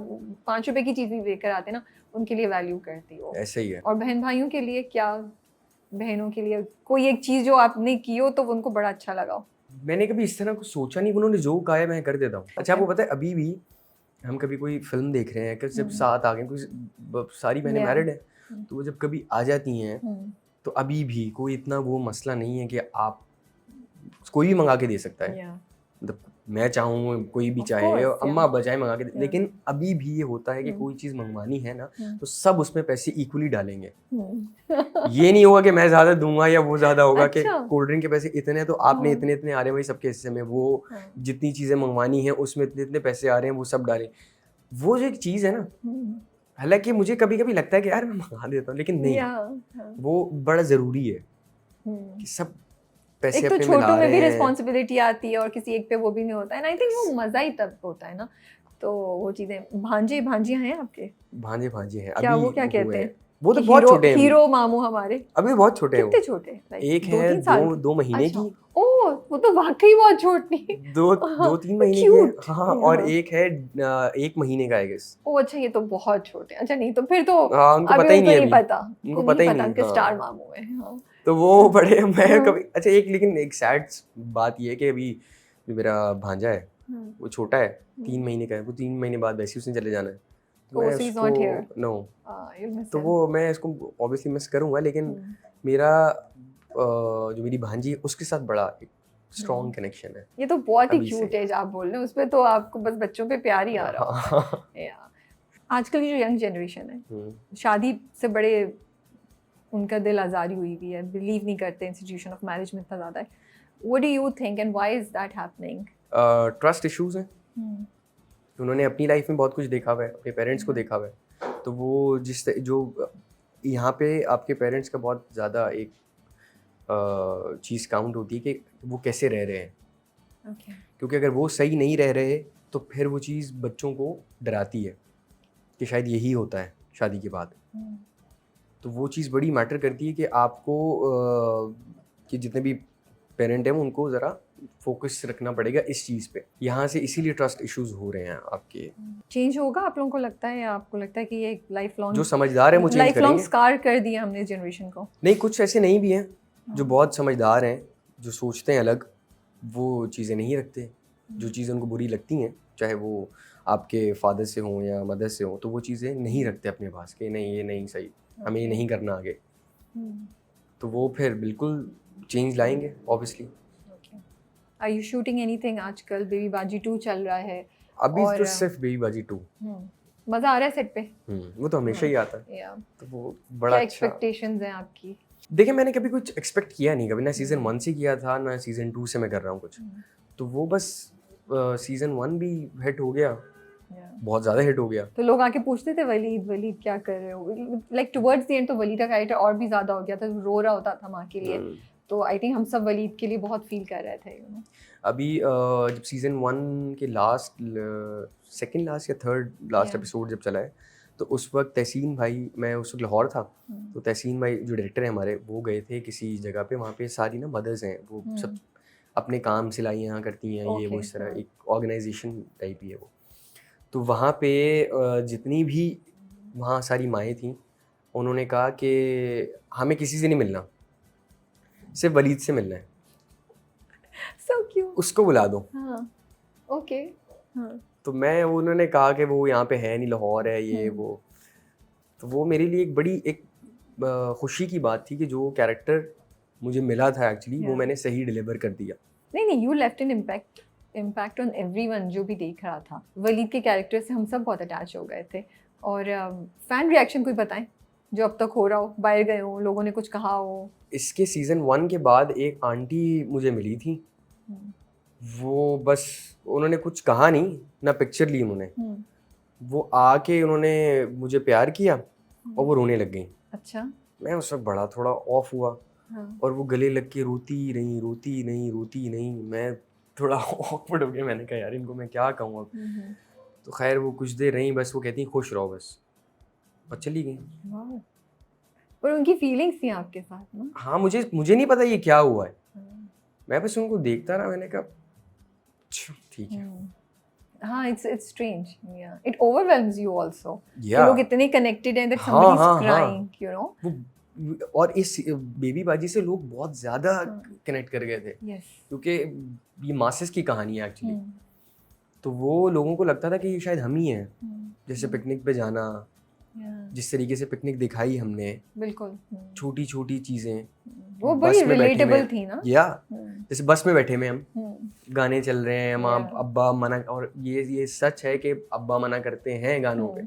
5 रुपए की चीज़ भी लेकर आते ना, उनके लिए वैल्यू करती हो। ऐसे ही है। और बहन भाइयों के लिए क्या, बहनों के लिए कोई एक चीज़ जो आपने की हो तो उनको बड़ा अच्छा लगा हो? मैंने कभी इस तरह कुछ सोचा नहीं, उन्होंने जो कहा है मैं कर देता हूँ। अच्छा, आपको पता है अभी भी हम कभी कोई फिल्म देख रहे हैं कि जब साथ आ गए, कोई सारी बहनें मैरिड हैं, तो वो जब कभी आ जाती हैं, तो अभी भी कोई इतना वो मसला नहीं है कि आप कोई भी मंगा के दे सकता है। मतलब मैं चाहूँ, कोई भी चाहे, अम्मा बजाय मंगा के दे। लेकिन अभी भी ये होता है कि कोई चीज़ मंगवानी है ना, तो सब उसमें पैसे इक्वली डालेंगे। ये नहीं होगा कि मैं ज़्यादा दूंगा या वो ज़्यादा होगा। कि कोल्ड ड्रिंक के पैसे इतने, तो आपने इतने इतने आ रहे हैं भाई सबके हिस्से में, वो जितनी चीज़ें मंगवानी है उसमें इतने इतने पैसे आ रहे हैं, वो सब डालें। वो जो एक चीज़ है ना, हालांकि मुझे कभी कभी लगता है कि यार मैं मंगा देता हूँ, लेकिन नहीं, वो बड़ा ज़रूरी है कि सब पैसे एक तो अपने मिला छोटों में रहे भी हैं। रिस्पॉन्सिबिलिटी आती है और किसी एक पे वो भी नहीं होता है, आई थिंक वो मजा ही तब होता है ना। तो वो चीजें, भांजे भांजियां हैं आपके? भांजे भांजे हैं क्या अभी, वो क्या कहते हुए हैं। हैं? वो तो कि बहुत हीरो छोटे हैं अभी, हीरो मामू हमारे अभी बहुत छोटे हैं वो। कितने छोटे, एक लाइक है 2-3 साल के? 2 महीने अच्छा, की, ओ वो तो वाकई बहुत छोटी। 2-3 महीने की है, क्यूट। हाँ, और एक है 1 महीने का, आई गेस। ओ अच्छा, ये तो बहुत छोटे। अच्छा नहीं तो फिर तो हाँ, उनको अभी पता ही उनको नहीं नहीं अभी, पता, उनको उनको नहीं पता ही पता नहीं, कि स्टार हाँ। मामू है। हाँ तो वो बड़े, मैं हाँ, कभी, अच्छा एक, लेकिन एक सैड बात ये है कि अभी जो मेरा भांजा है हाँ, वो छोटा है, हम्म। 3 महीने का है, वो 3 महीने बाद वैसे ही उसने चले जाना है, तो Oh, मैं so he's उसको, not here. No, You'll miss तो him. वो मैं इसको ऑब्वियसली मिस करूँगा, लेकिन मेरा जो मेरी भांजी है उसके साथ बड़ा एक स्ट्रॉन्ग कनेक्शन है ये तो बहुत ही अभी क्यूट से। एज आप बोल रहे हैं, उसपे तो आपको बस बच्चों पे प्यार ही आ रहा होता है। Yeah. आजकल की जो यंग जनरेशन है, शादी से बड़े उनका दिल आज़ारी हुई हुई है, बिलीव नहीं करते इंस्टीट्यूशन ऑफ मैरिज में इतना ज़्यादा है। What do you think and why is that happening? Trust issues हैं, उन्होंने अपनी लाइफ में बहुत कुछ देखा हुआ है, अपने पेरेंट्स को देखा हुआ है, तो वो जो यहाँ पे आपके पेरेंट्स का बहुत ज़्यादा एक चीज़ काउंट होती है कि वो कैसे रह रहे हैं, Okay. क्योंकि अगर वो सही नहीं रह रहे तो फिर वो चीज़ बच्चों को डराती है कि शायद यही होता है शादी के बाद। तो वो चीज़ बड़ी मैटर करती है कि आपको कि जितने भी पेरेंट हैं उनको ज़रा फोकस रखना पड़ेगा इस चीज़ पे, यहाँ से इसीलिए ट्रस्ट इश्यूज हो रहे हैं आपके। चेंज होगा आप लोगों को लगता है, या आपको लगता है कि ये लाइफ जो लॉन्ग समझदार है वो चेंज लाइफ लॉन्ग करेंगे। स्कार कर दिया हमने जनरेशन को? नहीं, कुछ ऐसे नहीं भी हैं जो बहुत समझदार हैं, जो सोचते हैं अलग, वो चीज़ें नहीं रखते, जो चीज़ें उनको बुरी लगती हैं, चाहे वो आपके फादर से हों या मदर से हों, तो वो चीज़ें नहीं रखते अपने पास कि नहीं ये नहीं सही, हमें ये नहीं करना आगे, तो वो फिर बिल्कुल चेंज लाएंगे obviously. Are you shooting anything आजकल? बेबी बाजी 2 चल रहा है अभी और तो सिर्फ बेबी बाजी 2। मजा आ रहा है सेट पे? वो तो हमेशा ही आता है, या तो वो क्या बड़ा अच्छा। एक्सपेक्टेशंस हैं आपकी? देखिए, मैंने कभी कुछ एक्सपेक्ट किया नहीं, कभी ना सीज़न 1 से किया था ना सीज़न 2 से मैं कर रहा हूँ कुछ, तो वो बस सीज़न 1 भी हिट हो गया, बहुत ज़्यादा हिट हो गया। तो लोग आके पूछते थे वलीद वलीद क्या कर रहे हो, लाइक टुवर्ड्स द एंड तो वलीद का कैरेक्टर और भी ज़्यादा हो गया था, रो रहा होता था माँ के लिए, तो आई थिंक हम सब वलीद के लिए बहुत फील कर रहे थे, यू नो। अभी जब सीज़न 1 के लास्ट, सेकंड लास्ट या थर्ड लास्ट एपिसोड जब चला है, तो उस वक्त तहसीन भाई, मैं उस वक्त लाहौर था, तो तहसीन भाई जो डायरेक्टर हैं हमारे, वो गए थे किसी जगह पे, वहाँ पे सारी ना मदर्स हैं, वो सब अपने काम सिलाई यहाँ करती हैं, ये वो इस तरह एक ऑर्गेनाइजेशन टाइप ही है वो, तो वहाँ पे जितनी भी वहाँ सारी माएँ थीं, उन्होंने कहा कि हमें किसी से नहीं मिलना, सिर्फ वलीद से मिलना है, सो क्यूट, उसको बुला दो। हाँ ओके, हाँ तो मैं, उन्होंने कहा कि वो यहाँ पे है नहीं, लाहौर है ये वो, तो वो मेरे लिए एक बड़ी एक खुशी की बात थी कि जो कैरेक्टर मुझे मिला था एक्चुअली वो मैंने सही डिलीवर कर दिया। नहीं, you left an impact on everyone जो भी देख रहा था। वलीद के कैरेक्टर से हम सब बहुत अटैच हो गए थे, और फैन रिएक्शन कोई बताएं जो अब तक हो रहा हो, बाहर गए हो, लोगों ने कुछ कहा हो? इसके सीज़न 1 के बाद एक आंटी मुझे मिली थी, वो बस उन्होंने कुछ कहा नहीं ना, पिक्चर ली उन्होंने, वो आके उन्होंने मुझे प्यार किया और वो रोने लग गई। अच्छा। मैं उस वक्त बड़ा थोड़ा ऑफ हुआ, और वो गले लग के रोती नहीं, मैं थोड़ा ऑकवर्ड हो गया, मैंने कहा यार इनको मैं क्या कहूँ अब। तो खैर वो कुछ देर रही, बस वो कहती खुश रहो बस, और चली गई। पर उनकी फीलिंग्स थी आपके साथ ना? हाँ, मुझे नहीं पता ये क्या हुआ है, मैं बस उनको देखता रहा, मैंने कहा ठीक है। हाँ, it's strange, yeah, it overwhelms you also, Yeah. लोग इतने connected हैं that somebody is crying, you know। वो और इस बेबी बाजी से लोग बहुत ज़्यादा कनेक्ट कर गए थे, क्योंकि ये मासेस की कहानी है एक्चुअली, तो वो लोगों को लगता था कि ये शायद हम ही हैं, जैसे पिकनिक पे जाना, जिस तरीके से पिकनिक दिखाई हमने, बिल्कुल छोटी छोटी चीज़ें, वो बड़ी रिलेटेबल थी ना। या जैसे बस में बैठे में हम गाने चल रहे हैं, माँ अब्बा मना, और ये सच है कि अब्बा मना करते हैं गानों पे,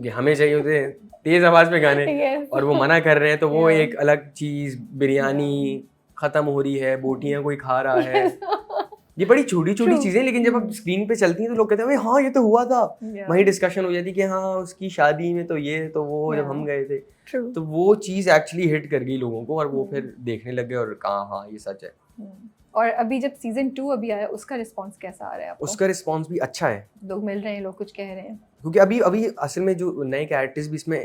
कि हमें चाहिए होते तेज आवाज में गाने, और वो मना कर रहे हैं, तो वो एक अलग चीज, बिरयानी खत्म हो रही है, बोटियां कोई खा रहा है, ये बड़ी छोटी छोटी True. चीजें, लेकिन जब अब स्क्रीन पे चलती हैं तो लोग कहते हैं हाँ ये तो हुआ था। Yeah. वही डिस्कशन हो जाती है कि हाँ उसकी शादी में तो ये तो वो जब हम Yeah. गए थे, True. तो वो चीज एक्चुअली हिट कर गई लोगों को और वो Hmm. फिर देखने लग गए और कहा हाँ ये सच है। और अभी जब सीजन 2 अभी आया उसका रिस्पांस कैसा आ रहा है आपको? उसका रिस्पॉन्स भी अच्छा है, लोग मिल रहे हैं, लोग कुछ कह रहे हैं। क्योंकि अभी अभी असल में जो नए कैरेक्टर्स भी इसमें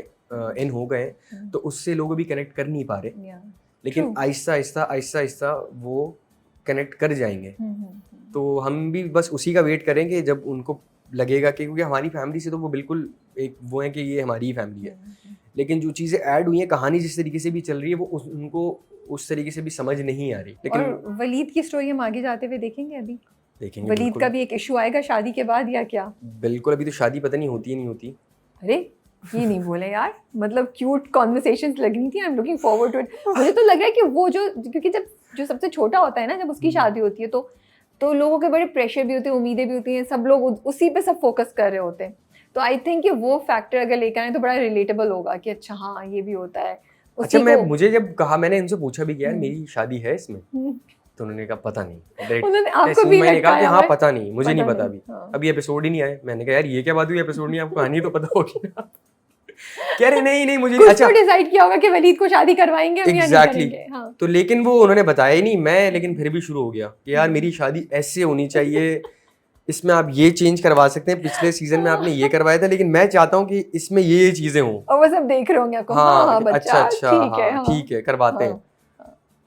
इन हो गए हैं, तो उससे लोग अभी कनेक्ट कर नहीं पा रहे, Yeah. लेकिन True. आहिस्ता आहिस्ता आहिस्ता आहिस्ता वो कनेक्ट कर जाएंगे। तो हम भी बस उसी का वेट करेंगे जब उनको लगेगा कि, क्योंकि हमारी फैमिली से तो वो बिल्कुल एक वो है कि ये हमारी ही फैमिली है, लेकिन जो चीज़ें ऐड हुई हैं, कहानी जिस तरीके से भी चल रही है वो उनको उस तरीके से भी समझ नहीं आ रही। लेकिन और वलीद की स्टोरी हम आगे जाते हुए देखेंगे अभी। देखेंगे वलीद बिल्कुल। का भी एक इशू आएगा शादी के बाद या क्या? बिल्कुल, अभी तो शादी पता नहीं होती है नहीं होती। अरे ये नहीं बोले यार, मतलब क्यूट कॉन्वर्सेशंस लगनी थी। I am looking forward to it. मुझे तो लग रहा है कि वो जो, क्योंकि जब जो सबसे छोटा होता है ना, जब उसकी शादी होती है तो लोगों के बड़े प्रेशर भी होते हैं, उम्मीदें भी होती हैं, सब लोग उसी पे सब फोकस कर रहे होते हैं। तो आई थिंक कि वो फैक्टर अगर लेकर आए तो बड़ा रिलेटेबल होगा कि अच्छा हाँ ये भी होता है। अच्छा, मुझे जब कहा, मैंने इनसे पूछा भी कि यार मेरी शादी है इसमें, हम्म। तो उन्होंने कहा पता नहीं। उन्होंने आपको ऐसे भी मैंने कहा कि लटकाया हाँ हुआ है? पता नहीं, मुझे नहीं पता पता नहीं, अभी हाँ। अभी एपिसोड ही नहीं आए। मैंने कहा यार ये क्या बात हुई, एपिसोड नहीं, आपको कहानी तो पता होगी ना। कह रहे नहीं मुझे नहीं। कुछ अच्छा तो डिसाइड किया होगा कि वलीद को शादी करवाएंगे हम या नहीं एग्जैक्टली, करेंगे। हाँ। तो लेकिन वो उन्होंने बताया ही नहीं। मैं लेकिन फिर भी शुरू हो गया कि यार मेरी शादी ऐसे होनी चाहिए, इसमें आप ये चेंज करवा सकते हैं, पिछले सीजन में आपने ये करवाया था, लेकिन मैं चाहता हूँ कि इसमें ये चीजें हों। और वो सब देख रहे होंगे आपको। हाँ, हाँ कि बच्चा अच्छा ठीक है, हाँ हाँ ठीक है करवाते हैं। हाँ।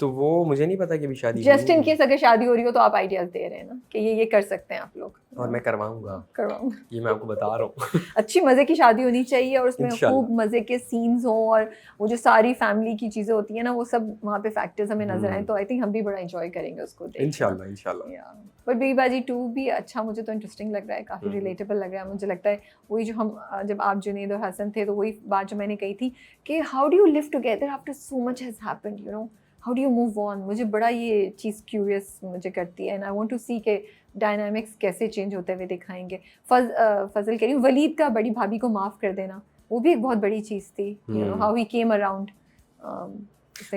तो वो मुझे नहीं पता कि अभी शादी जस्ट हुई इन है। केस अगर शादी हो रही हो तो आप आइडियाज दे रहे हैं ना कि ये कर सकते हैं आप लोग। और मैं करवाऊंगा, करवाऊंगा। ये मैं आपको बता रहा हूँ। अच्छी मजे की शादी होनी चाहिए और उसमें इंशाल्लाह। खूब मजे के सीन्स हों और वो जो सारी फैमिली की चीजें होती है ना, वो सब वहाँ पे फैक्टर्स हमें नजर आए, तो आई थिंक हम भी बड़ा एंजॉय करेंगे उसको देख। इंशाल्लाह इंशाल्लाह। बट बेबीबाजी 2 भी अच्छा, मुझे तो इंटरेस्टिंग लग रहा है, काफी रिलेटेबल लग रहा है। मुझे लगता है वही जो हम जब आप जुनैद और हसन थे तो वही बात जो मैंने कही थी कि how do you live together after so much has happened, you know, how do you move on. मुझे बड़ा ये चीज़ क्यूरियस मुझे करती है एंड आई वांट टू सी के डायनामिक्स कैसे चेंज होते हुए दिखाएंगे। फजल कह रही हूँ, वलीद का बड़ी भाभी को माफ़ कर देना, वो भी एक बहुत बड़ी चीज़ थी, you know how he came around.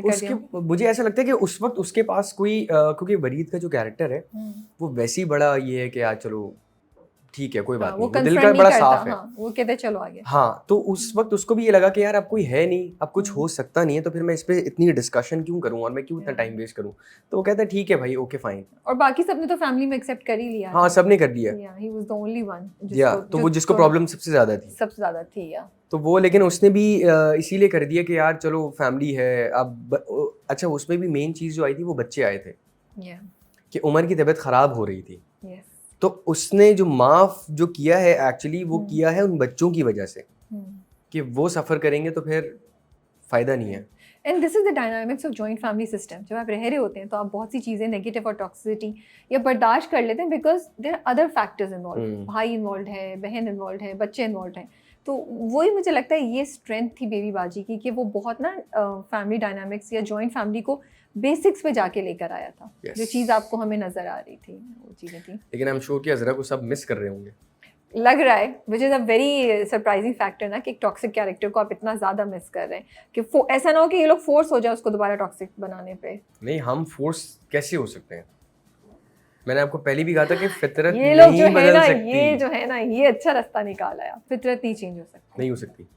उसके मुझे ऐसा लगता है कि उस वक्त उसके पास कोई क्योंकि वलीद का जो कैरेक्टर है वो वैसे ही बड़ा ये है कि यार चलो ठीक है कोई बात नहीं, वो वो दिल कंसर्न का नहीं बड़ा करता, साफ है। हाँ, वो कहते चलो आगे। हाँ, तो उस वक्त उसको भी ये लगा कि यार अब कोई है नहीं, अब कुछ हो सकता नहीं है, तो फिर मैं इस पे इतनी डिस्कशन क्यों करूं और मैं क्यों इतना टाइम वेस्ट करूं। तो वो कहता है ठीक है भाई, ओके फाइन। और बाकी सबने तो फैमिली में एक्सेप्ट कर ही लिया। हाँ, सबने कर लिया। He was the only one या तो वो जिसको प्रॉब्लम सबसे ज्यादा थी, या तो वो, लेकिन उसने भी इसीलिए कर दिया कि यार चलो फैमिली है अब। अच्छा, उसमें भी मेन चीज जो आई थी वो बच्चे आए थे कि उमर की तबीयत खराब हो रही थी, तो उसने जो माफ जो किया है एक्चुअली वो किया है उन बच्चों की वजह से कि वो सफ़र करेंगे तो फिर फ़ायदा नहीं है। And this is the dynamics of joint family system. जब आप रह रहे होते हैं तो आप बहुत सी चीज़ें नेगेटिव और टॉक्सिसिटी या बर्दाश्त कर लेते हैं because there are other factors involve. भाई इन्वॉल्व है, बहन इन्वॉल्व है, बच्चे इन्वॉल्व हैं। तो वही मुझे लगता है ये स्ट्रेंथ थी बेबी बाजी की कि वो बहुत ना फैमिली डायनामिक्स या जॉइंट फैमिली को बेसिक्स पे जाके लेकर आया था। जो चीज़ आपको हमें नज़र आ रही थी वो चीज़ें थी। लेकिन आई एम श्योर कि अज़रा को सब मिस कर रहे होंगे, लग रहा है, which is a very surprising factor ना कि एक टॉक्सिक कैरेक्टर को आप इतना ज़्यादा मिस कर रहे हैं कि ऐसा ना हो कि ये लोग फोर्स हो जाए उसको दोबारा टॉक्सिक बनाने पे। नहीं, हम फोर्स कैसे हो सकते हैं? मैंने आपको पहले भी कहा था कि फितरत ये लोग जो नहीं है बदल ना, सकती। ये जो है ना, ये अच्छा रास्ता निकाला है। फितरत नहीं चेंज हो सकती, नहीं हो सकती,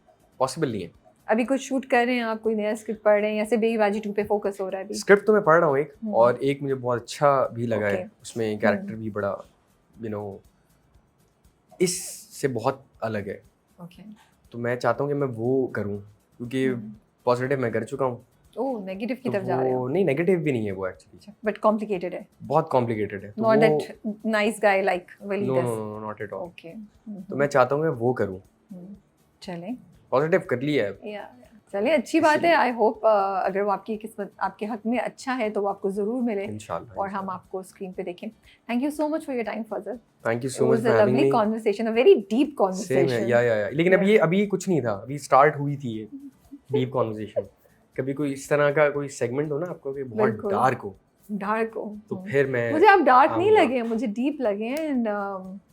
पॉसिबल नहीं है। अभी कुछ शूट कर रहे हैं आप, कोई नया स्क्रिप्ट पढ़ रहे हैं या सिर्फ बेबीबाजी 2 पे फोकस हो रहा है अभी? स्क्रिप्ट तो मैं पढ़ रहा हूँ एक, और एक मुझे बहुत अच्छा भी लगा है, उसमें कैरेक्टर भी बड़ा यू नो इससे बहुत अलग है। तो मैं चाहता हूँ कि मैं वो करूँ, क्योंकि पॉजिटिव मैं कर चुका हूँ। ओह, नेगेटिव की तो तरफ जा रहे हो? नहीं, नेगेटिव भी नहीं है वो एक्चुअली, बट कॉम्प्लिकेटेड है, बहुत कॉम्प्लिकेटेड है। तो not that nice guy like Walid. No not at all. Okay, तो मैं चाहता हूँ मैं वो करूँ। चलें, पॉजिटिव कर लिया है। चलिए अच्छी बात है। आई होप अगर वो आपकी किस्मत आपके हक में अच्छा है तो वो आपको ज़रूर मिले इंशाल्लाह, और हम आपको स्क्रीन पे देखें। Thank you so much for your time Fazal. Thank you so much for having me. Conversation, a very deep conversation. या लेकिन अभी कुछ नहीं था, अभी स्टार्ट हुई थी ये डीप कॉन्वर्सेशन। कभी कोई इस तरह का कोई सेगमेंट हो ना आपको कि बहुत डार्क हो, तो फिर मैं, मुझे आप डार्क नहीं लगे, मुझे डीप लगे हैं एंड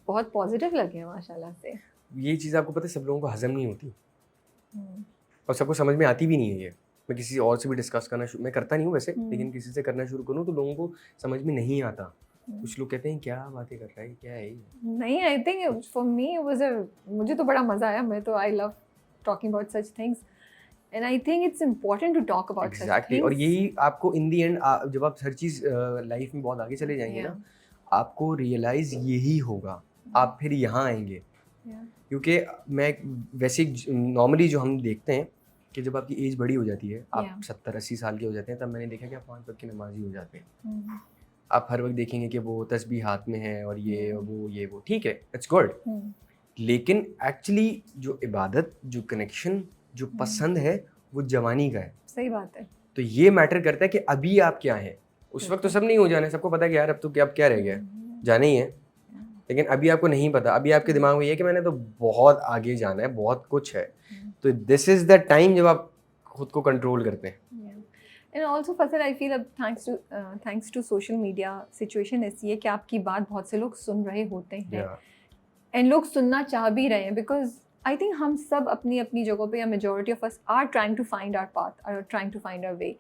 बहुत पॉजिटिव लगे हैं माशाल्लाह से। ये चीज़ आपको पता है सब लोगों को हजम नहीं होती और सबको समझ में आती भी नहीं है ये। मैं किसी और से भी डिस्कस करना मैं करता नहीं हूँ वैसे, लेकिन किसी से करना शुरू करूँ तो लोगों को समझ में नहीं आता कुछ लोग कहते हैं क्या बातें कर रहा है, क्या है ये? नहीं, I think for me was a मुझे तो बड़ा मजा आया. मैं तो I love talking about such things and I think it's important to talk about such exactly. और यही आपको इन दी एंड जब आप हर चीज़ लाइफ में बहुत आगे चले जाएंगे ना, आपको रियलाइज यही होगा, आप फिर यहाँ आएंगे. क्योंकि मैं वैसे नॉर्मली जो हम देखते हैं कि जब आपकी एज बड़ी हो जाती है, आप 70-80 साल के हो जाते हैं, तब मैंने देखा कि आप 5 वक्त की नमाजी हो जाते हैं. आप हर वक्त देखेंगे कि वो तस्बीह हाथ में है और ये वो ठीक है, इट्स गुड. लेकिन एक्चुअली जो इबादत, जो कनेक्शन, जो पसंद है, वो जवानी का है. सही बात है. तो ये मैटर करता है कि अभी आप क्या हैं. उस वक्त तो सब नहीं हो जाने, सबको पता है कि यार अब तो क्या रह गया, जाना ही है. लेकिन अभी आपको नहीं पता, अभी आपके दिमाग में ये है कि मैंने तो बहुत आगे जाना है, बहुत कुछ है. तो दिस इज द टाइम जब आप खुद को कंट्रोल करते हैं. And also Fasal, I feel अब thanks to social media situation ऐसी है कि आपकी बात बहुत से लोग सुन रहे होते हैं एंड लोग सुनना चाह भी रहे हैं बिकॉज आई थिंक हम सब अपनी अपनी जगहों पे या majority of us are trying to find our path, are trying to find our way.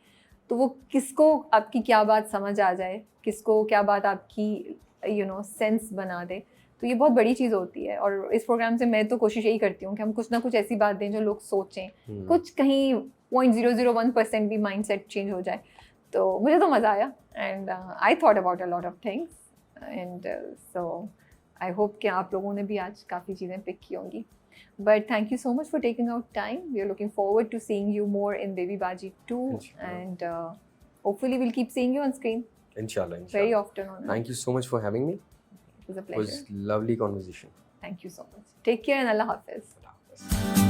तो वो किसको आपकी क्या बात समझ आ जाए, किसको क्या बात आपकी सेंस बना दे, तो ये बहुत बड़ी चीज़ होती है. और इस प्रोग्राम से मैं तो कोशिश यही करती हूँ कि हम कुछ ना कुछ ऐसी बात दें जो लोग सोचें, कुछ कहीं 0.001% भी माइंड सेट चेंज हो जाए. तो मुझे तो मज़ा आया and I thought about a lot of things and so I hope कि आप लोगों ने भी आज काफ़ी चीज़ें पिक की होंगी. But thank you so much for taking out time. We are looking forward to seeing you more in Baby Baji 2 and hopefully we'll keep seeing you on screen. Inshallah. Very often. Thank you so much for having me. It was a pleasure. It was lovely conversation. Thank you so much. Take care and Allah Hafiz. Allah Hafiz.